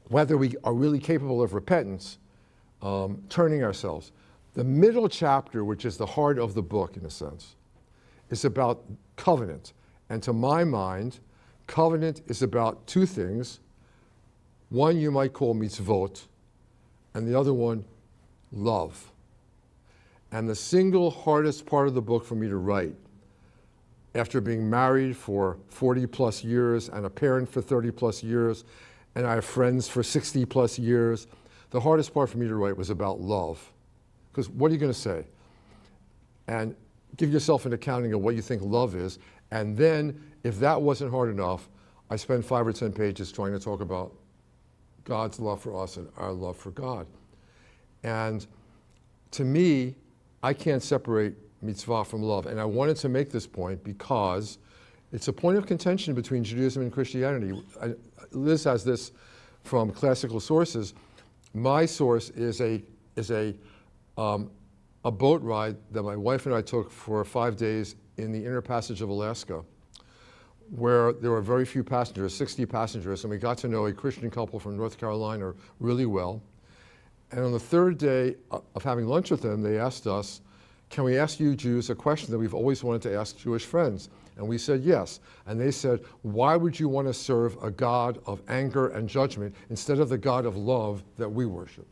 C: whether we are really capable of repentance, turning ourselves. The middle chapter, which is the heart of the book in a sense, is about covenant. And to my mind, covenant is about 2 things. One you might call mitzvot, and the other one, love. And the single hardest part of the book for me to write, after being married for 40 plus years and a parent for 30 plus years, and I have friends for 60 plus years, the hardest part for me to write was about love. Because what are you going to say? And give yourself an accounting of what you think love is. And then, if that wasn't hard enough, I spent 5 or 10 pages trying to talk about God's love for us and our love for God. And to me, I can't separate mitzvah from love. And I wanted to make this point because it's a point of contention between Judaism and Christianity. Liz has this from classical sources. My source is a boat ride that my wife and I took for 5 days in the inner passage of Alaska, where there were very few passengers, 60 passengers, and we got to know a Christian couple from North Carolina really well. And on the 3rd day of having lunch with them, they asked us, can we ask you Jews a question that we've always wanted to ask Jewish friends? And we said yes. And they said, why would you want to serve a God of anger and judgment instead of the God of love that we worship?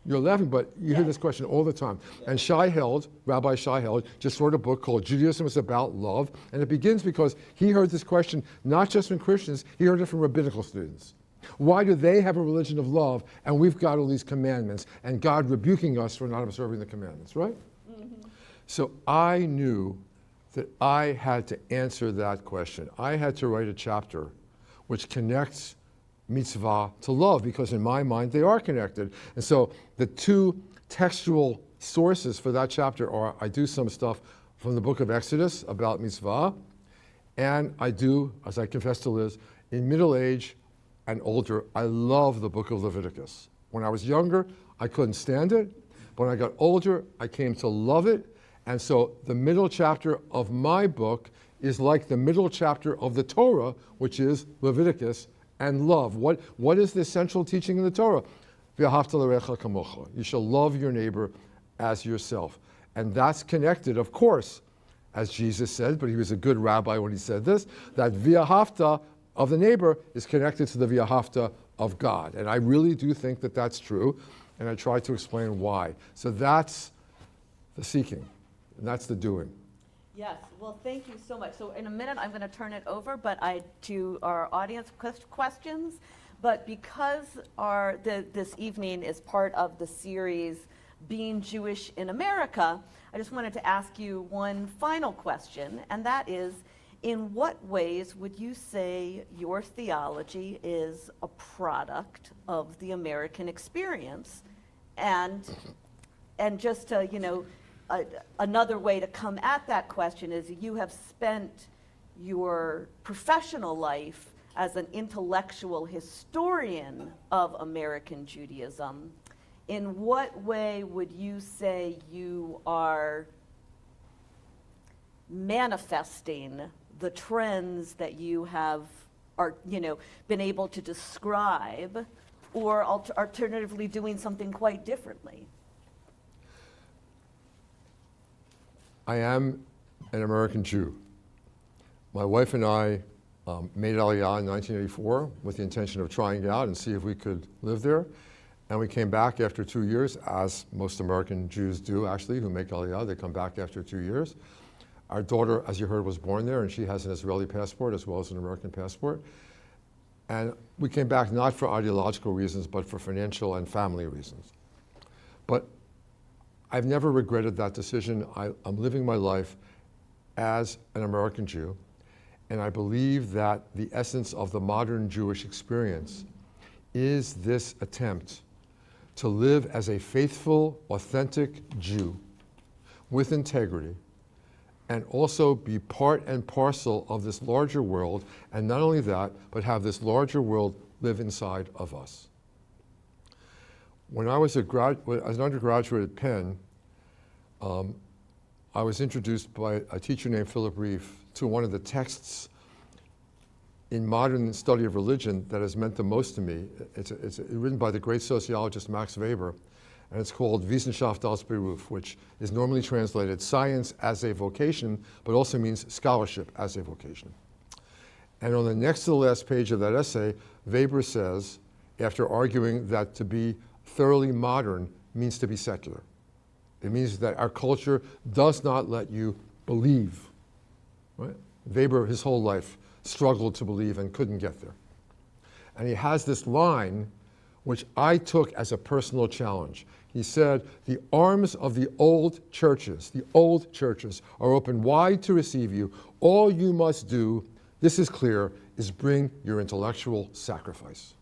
C: You're laughing, but you hear this question all the time. And Shai Held, Rabbi Shai Held, just wrote a book called Judaism is About Love. And it begins because he heard this question not just from Christians, he heard it from rabbinical students. Why do they have a religion of love and we've got all these commandments and God rebuking us for not observing the commandments, right? Mm-hmm. So I knew that I had to answer that question. I had to write a chapter which connects mitzvah to love, because in my mind they are connected. And so the 2 textual sources for that chapter are, I do some stuff from the book of Exodus about mitzvah, and I do, as I confessed to Liz, in middle age and older, I love the book of Leviticus. When I was younger, I couldn't stand it. When I got older, I came to love it. And so the middle chapter of my book is like the middle chapter of the Torah, which is Leviticus and love. What is the central teaching in the Torah? V'ahavta l'recha kamocha. You shall love your neighbor as yourself. And that's connected, of course, as Jesus said, but he was a good rabbi when he said this, that v'ahavta of the neighbor is connected to the v'ahavta of God. And I really do think that that's true, and I try to explain why. So that's the seeking, and that's the doing.
B: Yes, well, thank you so much. So in a minute, I'm going to turn it over to our audience questions. But because this evening is part of the series, Being Jewish in America, I just wanted to ask you one final question, and that is, in what ways would you say your theology is a product of the American experience? And just to, another way to come at that question is you have spent your professional life as an intellectual historian of American Judaism. In what way would you say you are manifesting the trends that you have been able to describe, or alternatively doing something quite differently?
C: I am an American Jew. My wife and I made Aliyah in 1984 with the intention of trying it out and see if we could live there. And we came back after 2 years, as most American Jews do, actually, who make Aliyah. They come back after 2 years. Our daughter, as you heard, was born there, and she has an Israeli passport as well as an American passport. And we came back not for ideological reasons, but for financial and family reasons. But I've never regretted that decision. I'm living my life as an American Jew, and I believe that the essence of the modern Jewish experience is this attempt to live as a faithful, authentic Jew with integrity, and also be part and parcel of this larger world, and not only that, but have this larger world live inside of us. When I was as an undergraduate at Penn, I was introduced by a teacher named Philip Reif to one of the texts in modern study of religion that has meant the most to me. It's written by the great sociologist Max Weber, and it's called Wissenschaft als Beruf, which is normally translated science as a vocation, but also means scholarship as a vocation. And on the next to the last page of that essay, Weber says, after arguing that to be thoroughly modern means to be secular. It means that our culture does not let you believe. Right? Weber, his whole life, struggled to believe and couldn't get there. And he has this line, which I took as a personal challenge. He said, the arms of the old churches are open wide to receive you. All you must do, this is clear, is bring your intellectual sacrifice.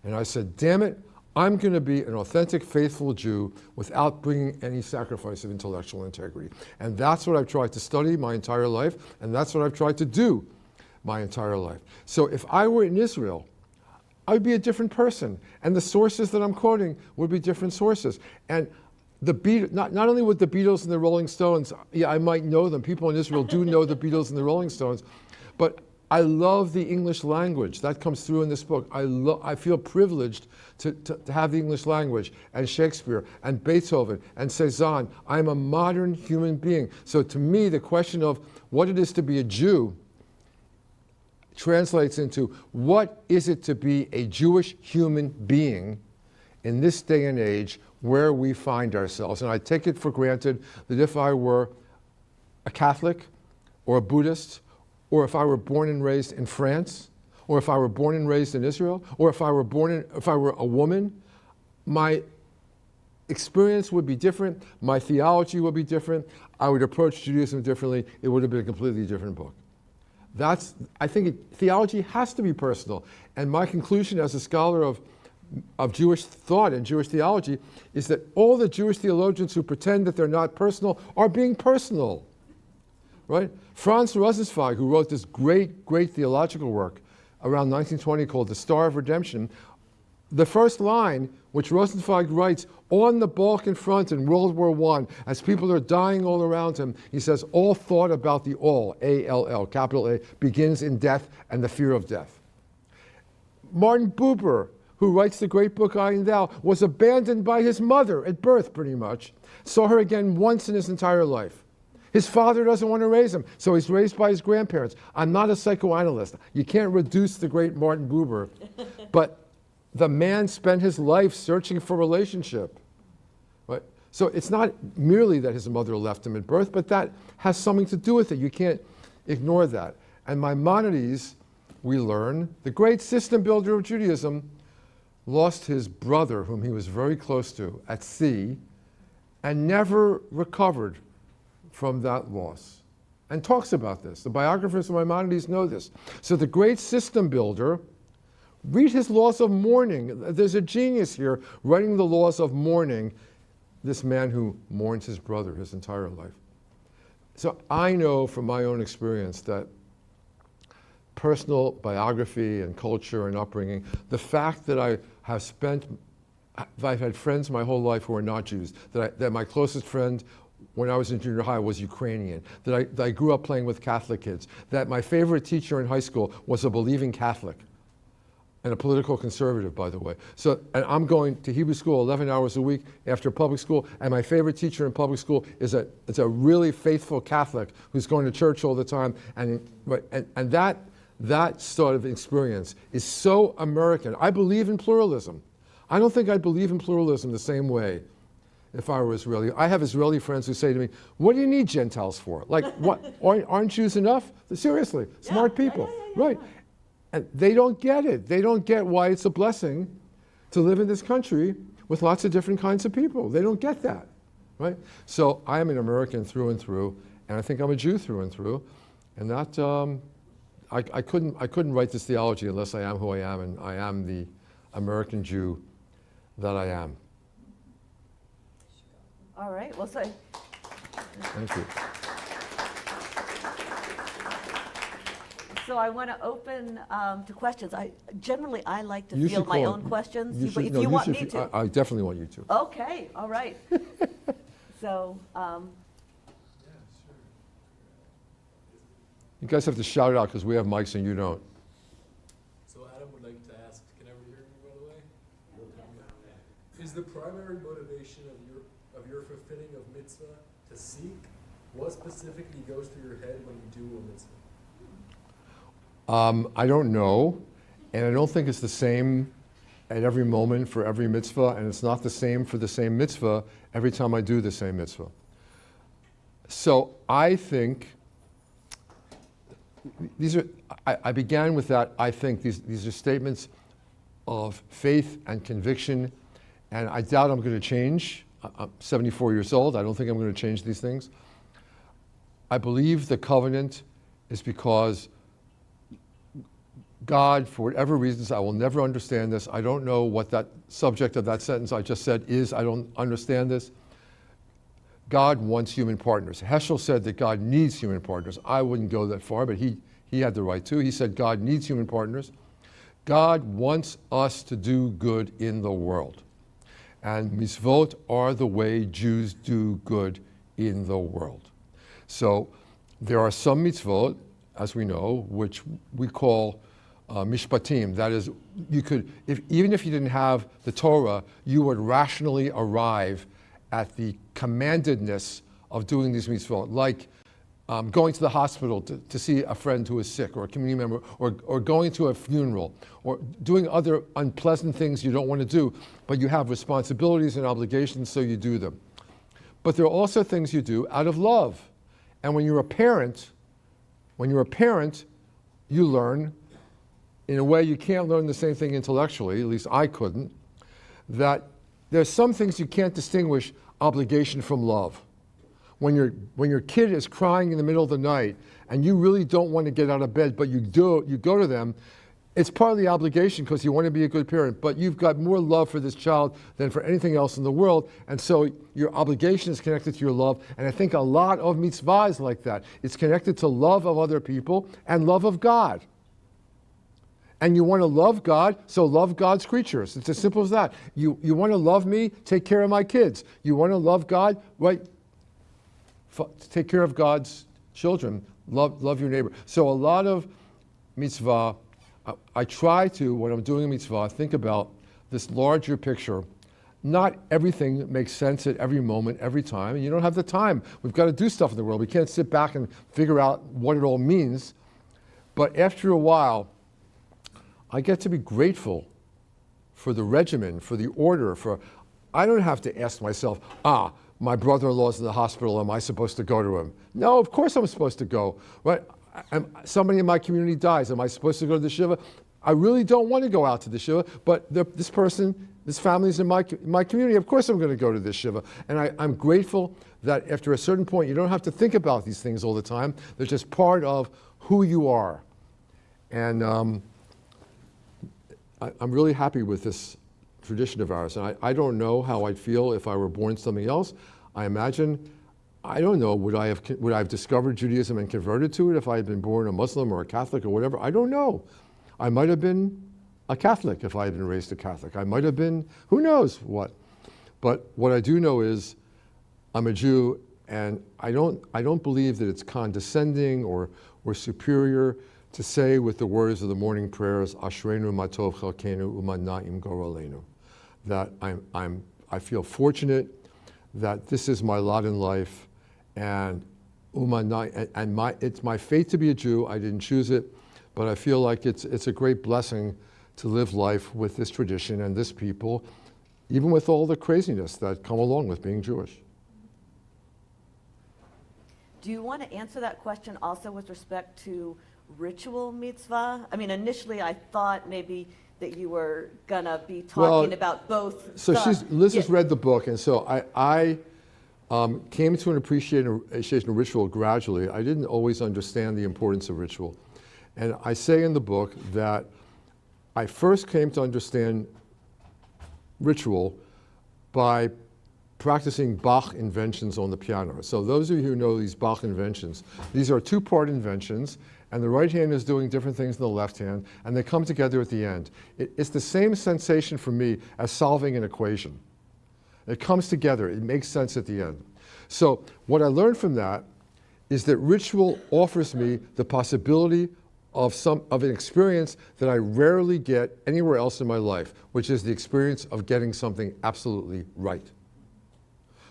C: And I said, damn it, I'm going to be an authentic, faithful Jew without bringing any sacrifice of intellectual integrity. And that's what I've tried to study my entire life, and that's what I've tried to do my entire life. So if I were in Israel, I would be a different person, and the sources that I'm quoting would be different sources. And not only would the Beatles and the Rolling Stones, yeah, I might know them. People in Israel do know the Beatles and the Rolling Stones, but I love the English language. That comes through in this book. I feel privileged to have the English language, and Shakespeare, and Beethoven, and Cézanne. I'm a modern human being. So to me, the question of what it is to be a Jew translates into what is it to be a Jewish human being in this day and age where we find ourselves. And I take it for granted that if I were a Catholic or a Buddhist, or if I were born and raised in France, or if I were born and raised in Israel, or if I were a woman, my experience would be different, my theology would be different, I would approach Judaism differently, it would have been a completely different book. I think theology has to be personal. And my conclusion as a scholar of Jewish thought and Jewish theology is that all the Jewish theologians who pretend that they're not personal are being personal, right? Franz Rosenzweig, who wrote this great, great theological work around 1920 called The Star of Redemption, the first line, which Rosenzweig writes on the Balkan front in World War I, as people are dying all around him, he says, all thought about the all, A-L-L, capital A, begins in death and the fear of death. Martin Buber, who writes the great book I and Thou, was abandoned by his mother at birth, pretty much, saw her again once in his entire life. His father doesn't want to raise him, so he's raised by his grandparents. I'm not a psychoanalyst. You can't reduce the great Martin Buber, but the man spent his life searching for relationship. Right? So it's not merely that his mother left him at birth, but that has something to do with it. You can't ignore that. And Maimonides, we learn, the great system builder of Judaism, lost his brother, whom he was very close to, at sea, and never recovered from that loss. And talks about this. The biographers of Maimonides know this. So the great system builder, read his laws of mourning. There's a genius here writing the laws of mourning, this man who mourns his brother his entire life. So I know from my own experience that personal biography and culture and upbringing, the fact that I've had friends my whole life who are not Jews, that my closest friend when I was in junior high was Ukrainian, that I grew up playing with Catholic kids, that my favorite teacher in high school was a believing Catholic and a political conservative, by the way. So, and I'm going to Hebrew school 11 hours a week after public school, and my favorite teacher in public school is a really faithful Catholic who's going to church all the time, and that sort of experience is so American. I believe in pluralism. I don't think I'd believe in pluralism the same way if I were Israeli. I have Israeli friends who say to me, what do you need Gentiles for? Like, what, aren't Jews enough? Seriously, smart people, right? And they don't get it. They don't get why it's a blessing to live in this country with lots of different kinds of people. They don't get that, right? So I am an American through and through, and I think I'm a Jew through and through, and that, I couldn't write this theology unless I am who I am, and I am the American Jew that I am.
B: All right, well, so.
C: Thank you.
B: So I want to open to questions. Generally, I like to
C: You
B: field
C: should
B: my
C: call-
B: own questions,
C: you
B: if
C: should- no,
B: you want
C: should
B: me
C: fi-
B: to.
C: I definitely want you to.
B: Okay, all right. So,
C: You guys have to shout it out because we have mics and you don't.
D: So Adam would like to ask, can everyone hear me, by the way? Is the primary motivation of your fulfilling of mitzvah to seek? What specifically goes through your head when you do a mitzvah?
C: I don't know, and I don't think it's the same at every moment for every mitzvah, and it's not the same for the same mitzvah every time I do the same mitzvah. So I think I began with that. I think these are statements of faith and conviction, and I doubt I'm going to change. I'm 74 years old. I don't think I'm going to change these things. I believe the covenant is because God, for whatever reasons, I will never understand this. I don't know what that subject of that sentence I just said is. I don't understand this. God wants human partners. Heschel said that God needs human partners. I wouldn't go that far, but he had the right to. He said God needs human partners. God wants us to do good in the world. And mitzvot are the way Jews do good in the world. So there are some mitzvot, as we know, which we call mishpatim. That is, you could, even if you didn't have the Torah, you would rationally arrive at the commandedness of doing these mitzvot, like going to the hospital to see a friend who is sick or a community member, or going to a funeral, or doing other unpleasant things you don't want to do, but you have responsibilities and obligations, so you do them. But there are also things you do out of love. And when you're a parent, you learn, in a way you can't learn the same thing intellectually, at least I couldn't, that there's some things you can't distinguish obligation from love. When your kid is crying in the middle of the night and you really don't want to get out of bed, but you go to them, it's part of the obligation because you want to be a good parent, but you've got more love for this child than for anything else in the world, and so your obligation is connected to your love, and I think a lot of mitzvah is like that. It's connected to love of other people and love of God. And you want to love God, so love God's creatures. It's as simple as that. You want to love me, take care of my kids. You want to love God, right? Take care of God's children. Love your neighbor. So a lot of mitzvah, I try to, when I'm doing a mitzvah, think about this larger picture. Not everything makes sense at every moment, every time, and you don't have the time. We've got to do stuff in the world. We can't sit back and figure out what it all means. But after a while, I get to be grateful for the regimen, for the order, I don't have to ask myself, my brother-in-law's in the hospital, am I supposed to go to him? No, of course I'm supposed to go, right? Somebody in my community dies, am I supposed to go to the Shiva? I really don't want to go out to the Shiva, but this family's in my community, of course I'm going to go to this Shiva. And I'm grateful that after a certain point, you don't have to think about these things all the time. They're just part of who you are. And I'm really happy with this tradition of ours. And I don't know how I'd feel if I were born something else. I imagine, I don't know, would I have discovered Judaism and converted to it if I had been born a Muslim or a Catholic or whatever? I don't know. I might have been a Catholic if I had been raised a Catholic. I might have been, who knows what. But what I do know is I'm a Jew, and I don't believe that it's condescending or superior to say with the words of the morning prayers, Ashreinu matov chalkenu u'mana'im goralenu, that I feel fortunate that this is my lot in life, and it's my fate to be a Jew. I didn't choose it, but I feel like it's a great blessing to live life with this tradition and this people, even with all the craziness that come along with being Jewish.
B: Do you want to answer that question also with respect to ritual mitzvah? I mean, initially I thought maybe that you were going to be talking about both.
C: So Liz has read the book, and so I came to an appreciation of ritual gradually. I didn't always understand the importance of ritual. And I say in the book that I first came to understand ritual by practicing Bach inventions on the piano. So those of you who know these Bach inventions, these are two-part inventions, and the right hand is doing different things than the left hand, and they come together at the end. It's the same sensation for me as solving an equation. It comes together, it makes sense at the end. So what I learned from that is that ritual offers me the possibility of an experience that I rarely get anywhere else in my life, which is the experience of getting something absolutely right.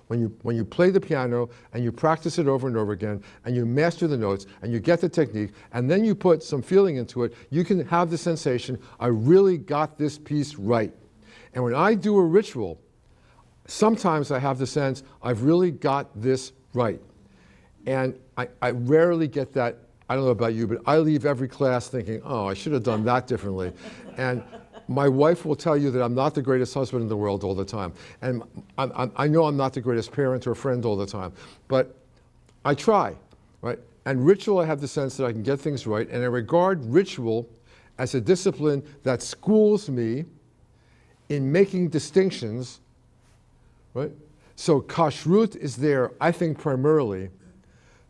C: When you play the piano and you practice it over and over again and you master the notes and you get the technique and then you put some feeling into it, you can have the sensation, I really got this piece right. And when I do a ritual, sometimes I have the sense, I've really got this right. And I rarely get that. I don't know about you, but I leave every class thinking, I should have done that differently. And my wife will tell you that I'm not the greatest husband in the world all the time. And I know I'm not the greatest parent or friend all the time. But I try, right? And ritual, I have the sense that I can get things right. And I regard ritual as a discipline that schools me in making distinctions, right? So kashrut is there, I think, primarily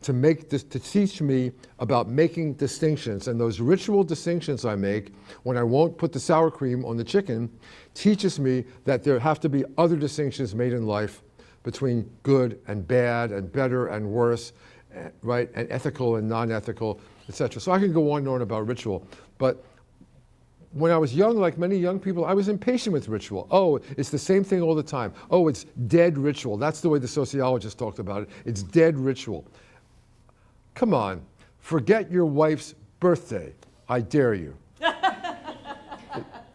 C: to teach me about making distinctions. And those ritual distinctions I make, when I won't put the sour cream on the chicken, teaches me that there have to be other distinctions made in life between good and bad and better and worse, right? And ethical and non-ethical, etc. So I can go on and on about ritual. But when I was young, like many young people, I was impatient with ritual. It's the same thing all the time. It's dead ritual. That's the way the sociologist talked about it. It's dead ritual. Come on, forget your wife's birthday. I dare you.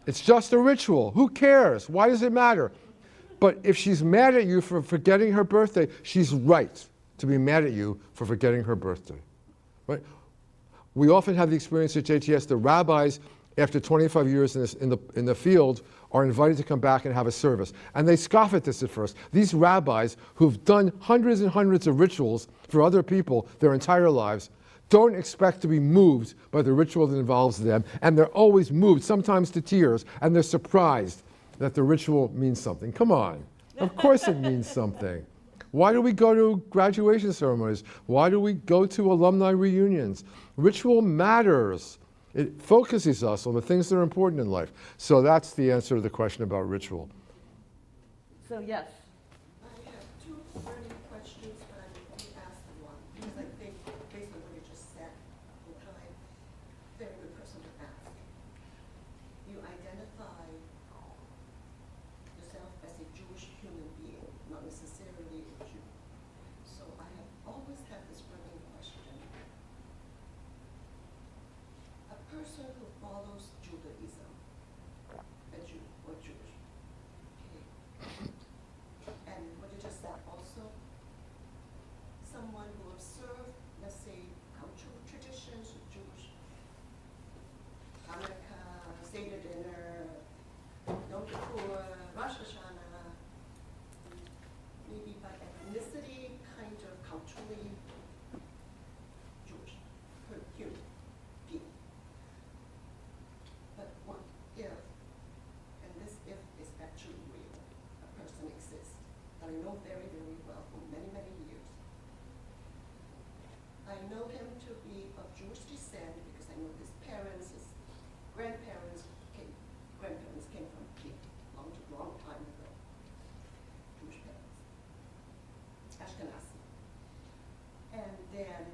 C: It's just a ritual. Who cares? Why does it matter? But if she's mad at you for forgetting her birthday, she's right to be mad at you for forgetting her birthday. Right? We often have the experience at JTS, the rabbis, after 25 years in the field, are invited to come back and have a service. And they scoff at this at first. These rabbis who've done hundreds and hundreds of rituals for other people their entire lives don't expect to be moved by the ritual that involves them. And they're always moved, sometimes to tears, and they're surprised that the ritual means something. Come on. Of course it means something. Why do we go to graduation ceremonies? Why do we go to alumni reunions? Ritual matters. It focuses us on the things that are important in life. So that's the answer to the question about ritual.
B: So yes.
E: I have two burning questions, but I will only ask one, because I think, based on what you just said, very good person to ask. You identify yourself as a Jewish human being, not necessarily a Jew. So I have always had this burning question. A person who follows Judaism, a Jew or Jewish, know very, very well for many, many years. I know him to be of Jewish descent because I know his parents, his grandparents came from a long time ago. Jewish parents. Ashkenazi. And then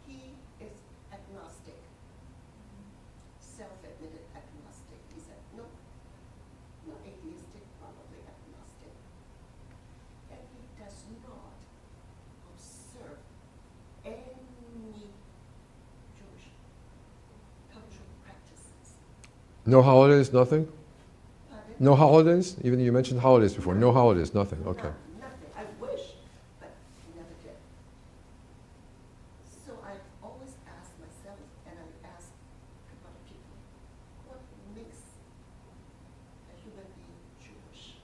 E: he is agnostic, self-admitted agnostic. He said, no, not atheistic, probably agnostic. And he does not observe any Jewish cultural practices.
C: No holidays, nothing?
E: Pardon?
C: No holidays? Even you mentioned holidays before. No holidays, nothing. Okay.
E: Nothing. I wish, but never did. So I've always asked myself, and I ask other people, what makes a human being Jewish?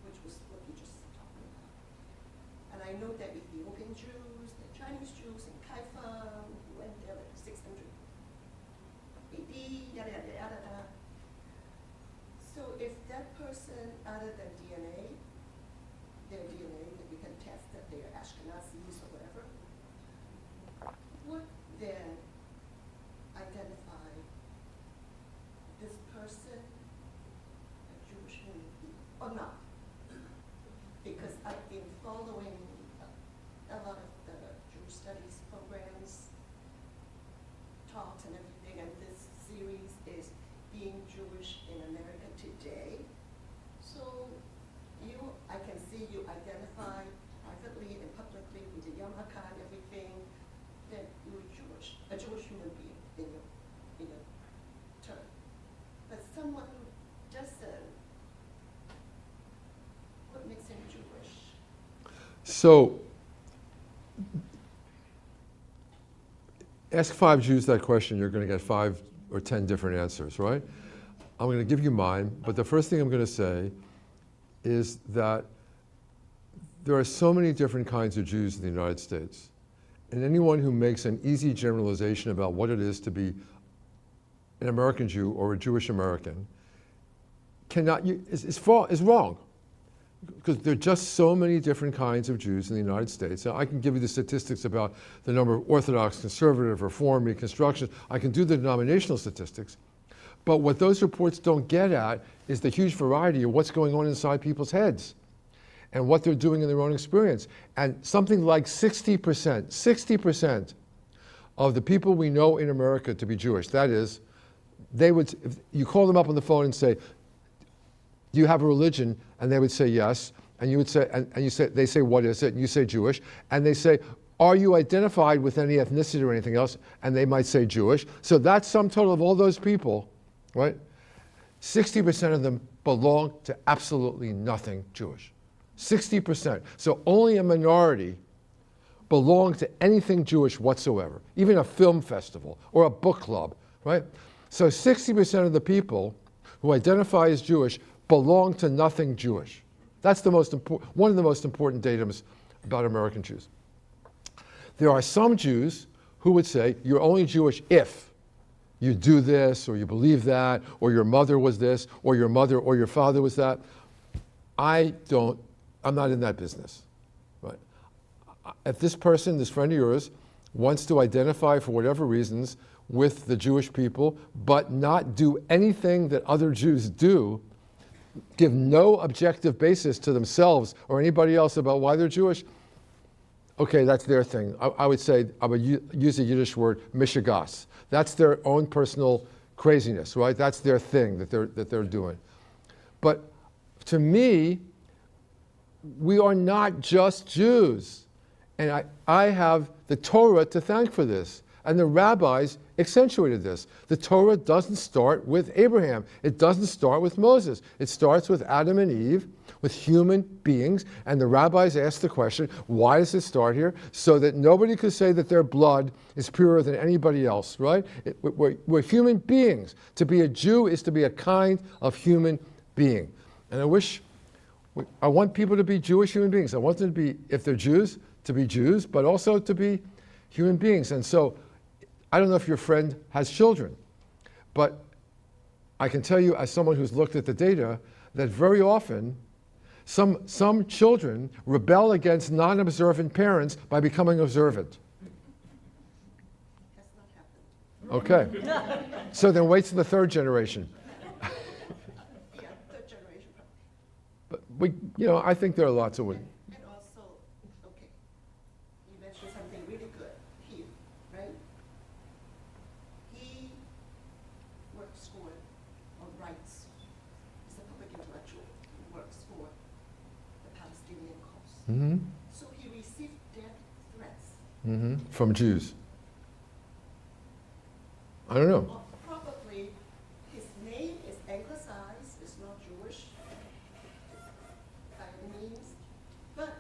E: Which was what you just talked about. And I know that Ethiopian Jews, the Chinese Jews in Haifa, who went there like 600 AD, yada, yada, yada, yada. So if that person, other than DNA, their DNA, that we can test that they are Ashkenazis or whatever, would then identify this person a Jewish human being or not? Because I've been following a lot of the Jewish studies programs, talks and everything, and this series is Being Jewish in America Today. So I can see you identify privately and publicly with the yarmulke and everything, that you're Jewish, a Jewish human being in your term. But someone who doesn't, what makes him Jewish?
C: So, ask 5 Jews that question, you're going to get 5 or 10 different answers, right? I'm going to give you mine, but the first thing I'm going to say is that there are so many different kinds of Jews in the United States. And anyone who makes an easy generalization about what it is to be an American Jew or a Jewish American is wrong. Because there are just so many different kinds of Jews in the United States. Now, I can give you the statistics about the number of Orthodox, Conservative, Reform, Reconstruction. I can do the denominational statistics. But what those reports don't get at is the huge variety of what's going on inside people's heads and what they're doing in their own experience. And something like 60% of the people we know in America to be Jewish, that is, if you call them up on the phone and say, do you have a religion? And they would say yes. And you would say, they say, what is it? And you say Jewish. And they say, are you identified with any ethnicity or anything else? And they might say Jewish. So that's sum total of all those people, right? 60% of them belong to absolutely nothing Jewish. 60%. So only a minority belong to anything Jewish whatsoever, even a film festival or a book club, right? So 60% of the people who identify as Jewish belong to nothing Jewish. That's the one of the most important datums about American Jews. There are some Jews who would say you're only Jewish if you do this, or you believe that, or your mother was this, or your mother or your father was that. I'm not in that business. Right? If this person, this friend of yours, wants to identify for whatever reasons with the Jewish people, but not do anything that other Jews do, give no objective basis to themselves or anybody else about why they're Jewish, okay, that's their thing. I would say, I would use a Yiddish word, mishigas. That's their own personal craziness, right? That's their thing that they're doing. But to me, we are not just Jews. And I have the Torah to thank for this. And the rabbis accentuated this. The Torah doesn't start with Abraham. It doesn't start with Moses. It starts with Adam and Eve, with human beings. And the rabbis asked the question, why does it start here? So that nobody could say that their blood is purer than anybody else, right? We're human beings. To be a Jew is to be a kind of human being. And I want people to be Jewish human beings. I want them to be, if they're Jews, to be Jews, but also to be human beings. And so, I don't know if your friend has children, but I can tell you as someone who's looked at the data that very often Some children rebel against non-observant parents by becoming observant.
E: Has not happened.
C: Okay. So then wait till the third generation.
E: Yeah, third generation.
C: But I think there are lots of women.
E: And also, okay, you mentioned something really good, He, right? He works for, or writes, he's a public intellectual, he works for the Palestinian cause.
C: Mm-hmm.
E: So he received death threats.
C: Mm-hmm. From Jews. I don't know.
E: Or probably his name is anglicized, it's not Jewish by any means, but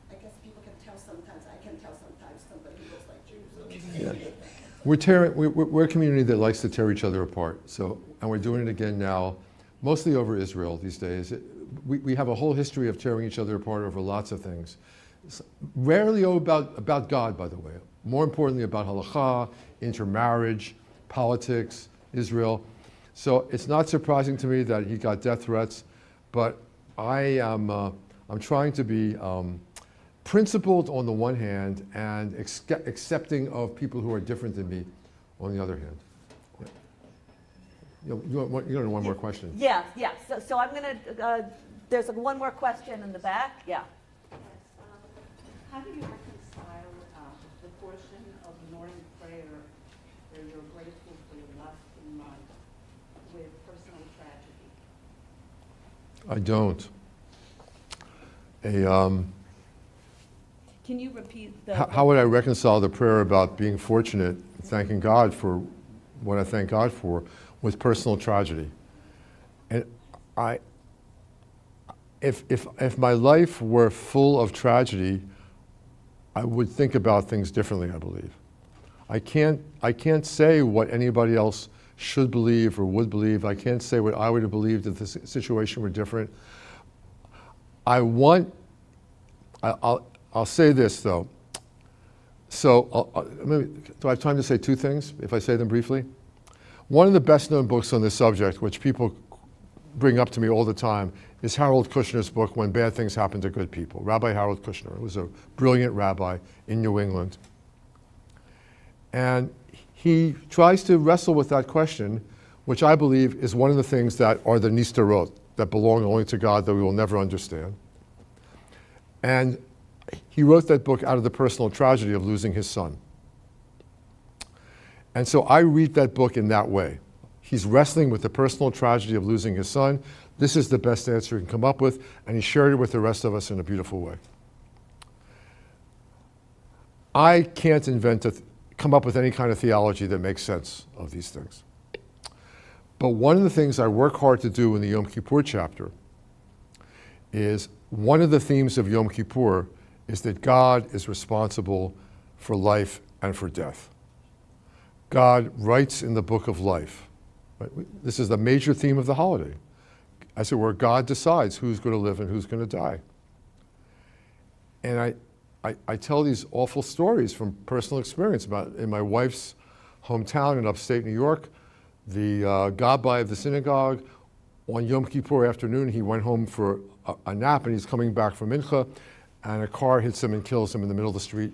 E: I guess people can tell sometimes, I can tell sometimes somebody who looks like Jews.
C: Yeah. We're a community that likes to tear each other apart. And we're doing it again now, mostly over Israel these days. We have a whole history of tearing each other apart over lots of things. Rarely about God, by the way. More importantly, about halakha, intermarriage, politics, Israel. So it's not surprising to me that he got death threats, but I'm trying to be principled on the one hand and accepting of people who are different than me on the other hand. Yeah. You want one more question?
B: Yeah. So I'm going to, there's one more question in the back. Yeah.
F: How do you reconcile the portion of the morning prayer where you're grateful for your left and right with personal tragedy?
C: I don't.
B: Can you repeat the?
C: How would I reconcile the prayer about being fortunate, thanking God for what I thank God for, with personal tragedy? And if my life were full of tragedy, I would think about things differently, I believe. I can't say what anybody else should believe or would believe. I can't say what I would have believed if the situation were different. I'll say this though. So, do I have time to say two things, if I say them briefly? One of the best known books on this subject, which people bring up to me all the time, is Harold Kushner's book, When Bad Things Happen to Good People. Rabbi Harold Kushner was a brilliant rabbi in New England. And he tries to wrestle with that question, which I believe is one of the things that are the nistarot, that belong only to God, that we will never understand. And he wrote that book out of the personal tragedy of losing his son. And so I read that book in that way. He's wrestling with the personal tragedy of losing his son. This is the best answer he can come up with, and he shared it with the rest of us in a beautiful way. I can't come up with any kind of theology that makes sense of these things. But one of the things I work hard to do in the Yom Kippur chapter is, one of the themes of Yom Kippur is that God is responsible for life and for death. God writes in the book of life. Right? This is the major theme of the holiday. As it were, God decides who's going to live and who's going to die. And I tell these awful stories from personal experience about, in my wife's hometown in upstate New York, the gabbai of the synagogue, on Yom Kippur afternoon, he went home for a nap, and he's coming back from Mincha, and a car hits him and kills him in the middle of the street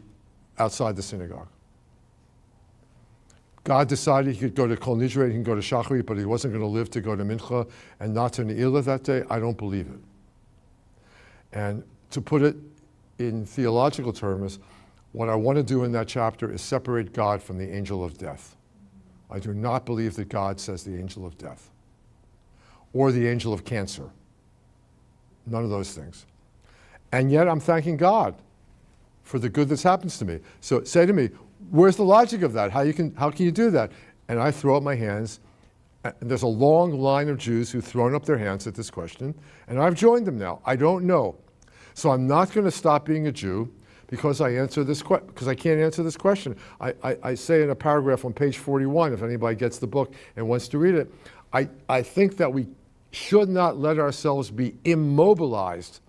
C: outside the synagogue. God decided he could go to Kol Nidre, he can go to Shacharit, but he wasn't going to live to go to Mincha and not to Ne'ilah that day. I don't believe it. And to put it in theological terms, what I want to do in that chapter is separate God from the angel of death. I do not believe that God says the angel of death or the angel of cancer. None of those things. And yet I'm thanking God for the good that's happens to me. So say to me, where's the logic of that? How can you do that? And I throw up my hands. And there's a long line of Jews who've thrown up their hands at this question, and I've joined them now. I don't know. So I'm not going to stop being a Jew because I can't answer this question. I say in a paragraph on page 41, if anybody gets the book and wants to read it, I think that we should not let ourselves be immobilized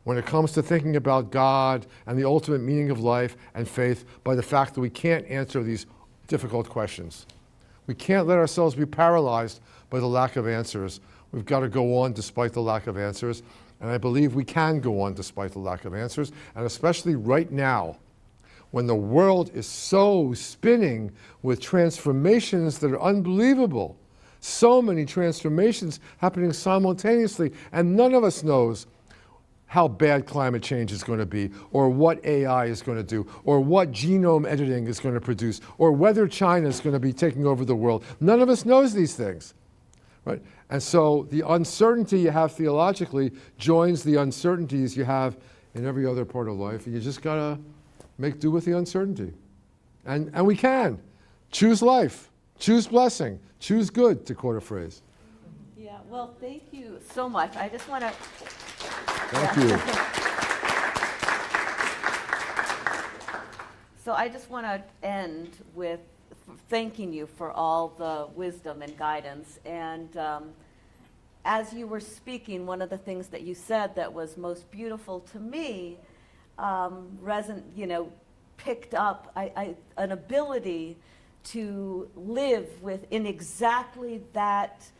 C: when it comes to thinking about God and the ultimate meaning of life and faith by the fact that we can't answer these difficult questions. We can't let ourselves be paralyzed by the lack of answers We've got to go on despite the lack of answers. And I believe we can go on despite the lack of answers. And especially right now, when the world is so spinning with transformations that are unbelievable. So many transformations happening simultaneously, and none of us knows how bad climate change is going to be, or what AI is going to do, or what genome editing is going to produce, or whether China is going to be taking over the world. None of us knows these things, right? And so the uncertainty you have theologically joins the uncertainties you have in every other part of life, and you just got to make do with the uncertainty. And we can. Choose life, choose blessing, choose good, to quote a phrase.
B: Yeah, well, thank you so much. I just want to...
C: Thank you.
B: So I just want to end with thanking you for all the wisdom and guidance. And as you were speaking, one of the things that you said that was most beautiful to me, picked up an ability to live within exactly that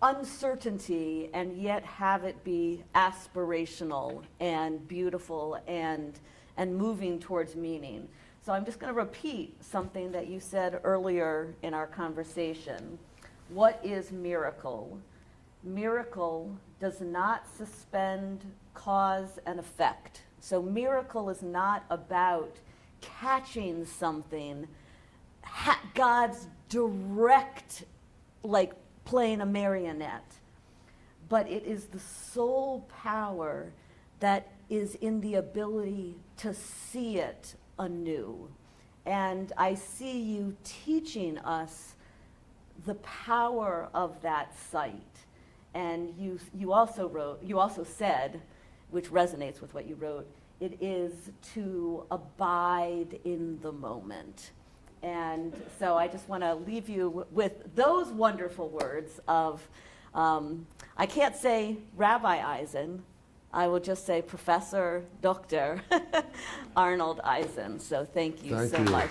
B: uncertainty and yet have it be aspirational and beautiful and moving towards meaning. So I'm just going to repeat something that you said earlier in our conversation. What is miracle? Miracle does not suspend cause and effect. So miracle is not about catching something, God's direct, like playing a marionette, but it is the sole power that is in the ability to see it anew. And I see you teaching us the power of that sight. And you also said, which resonates with what you wrote, it is to abide in the moment. And so I just want to leave you with those wonderful words of, I can't say Rabbi Eisen, I will just say Professor Dr. Arnold Eisen. So thank you so much.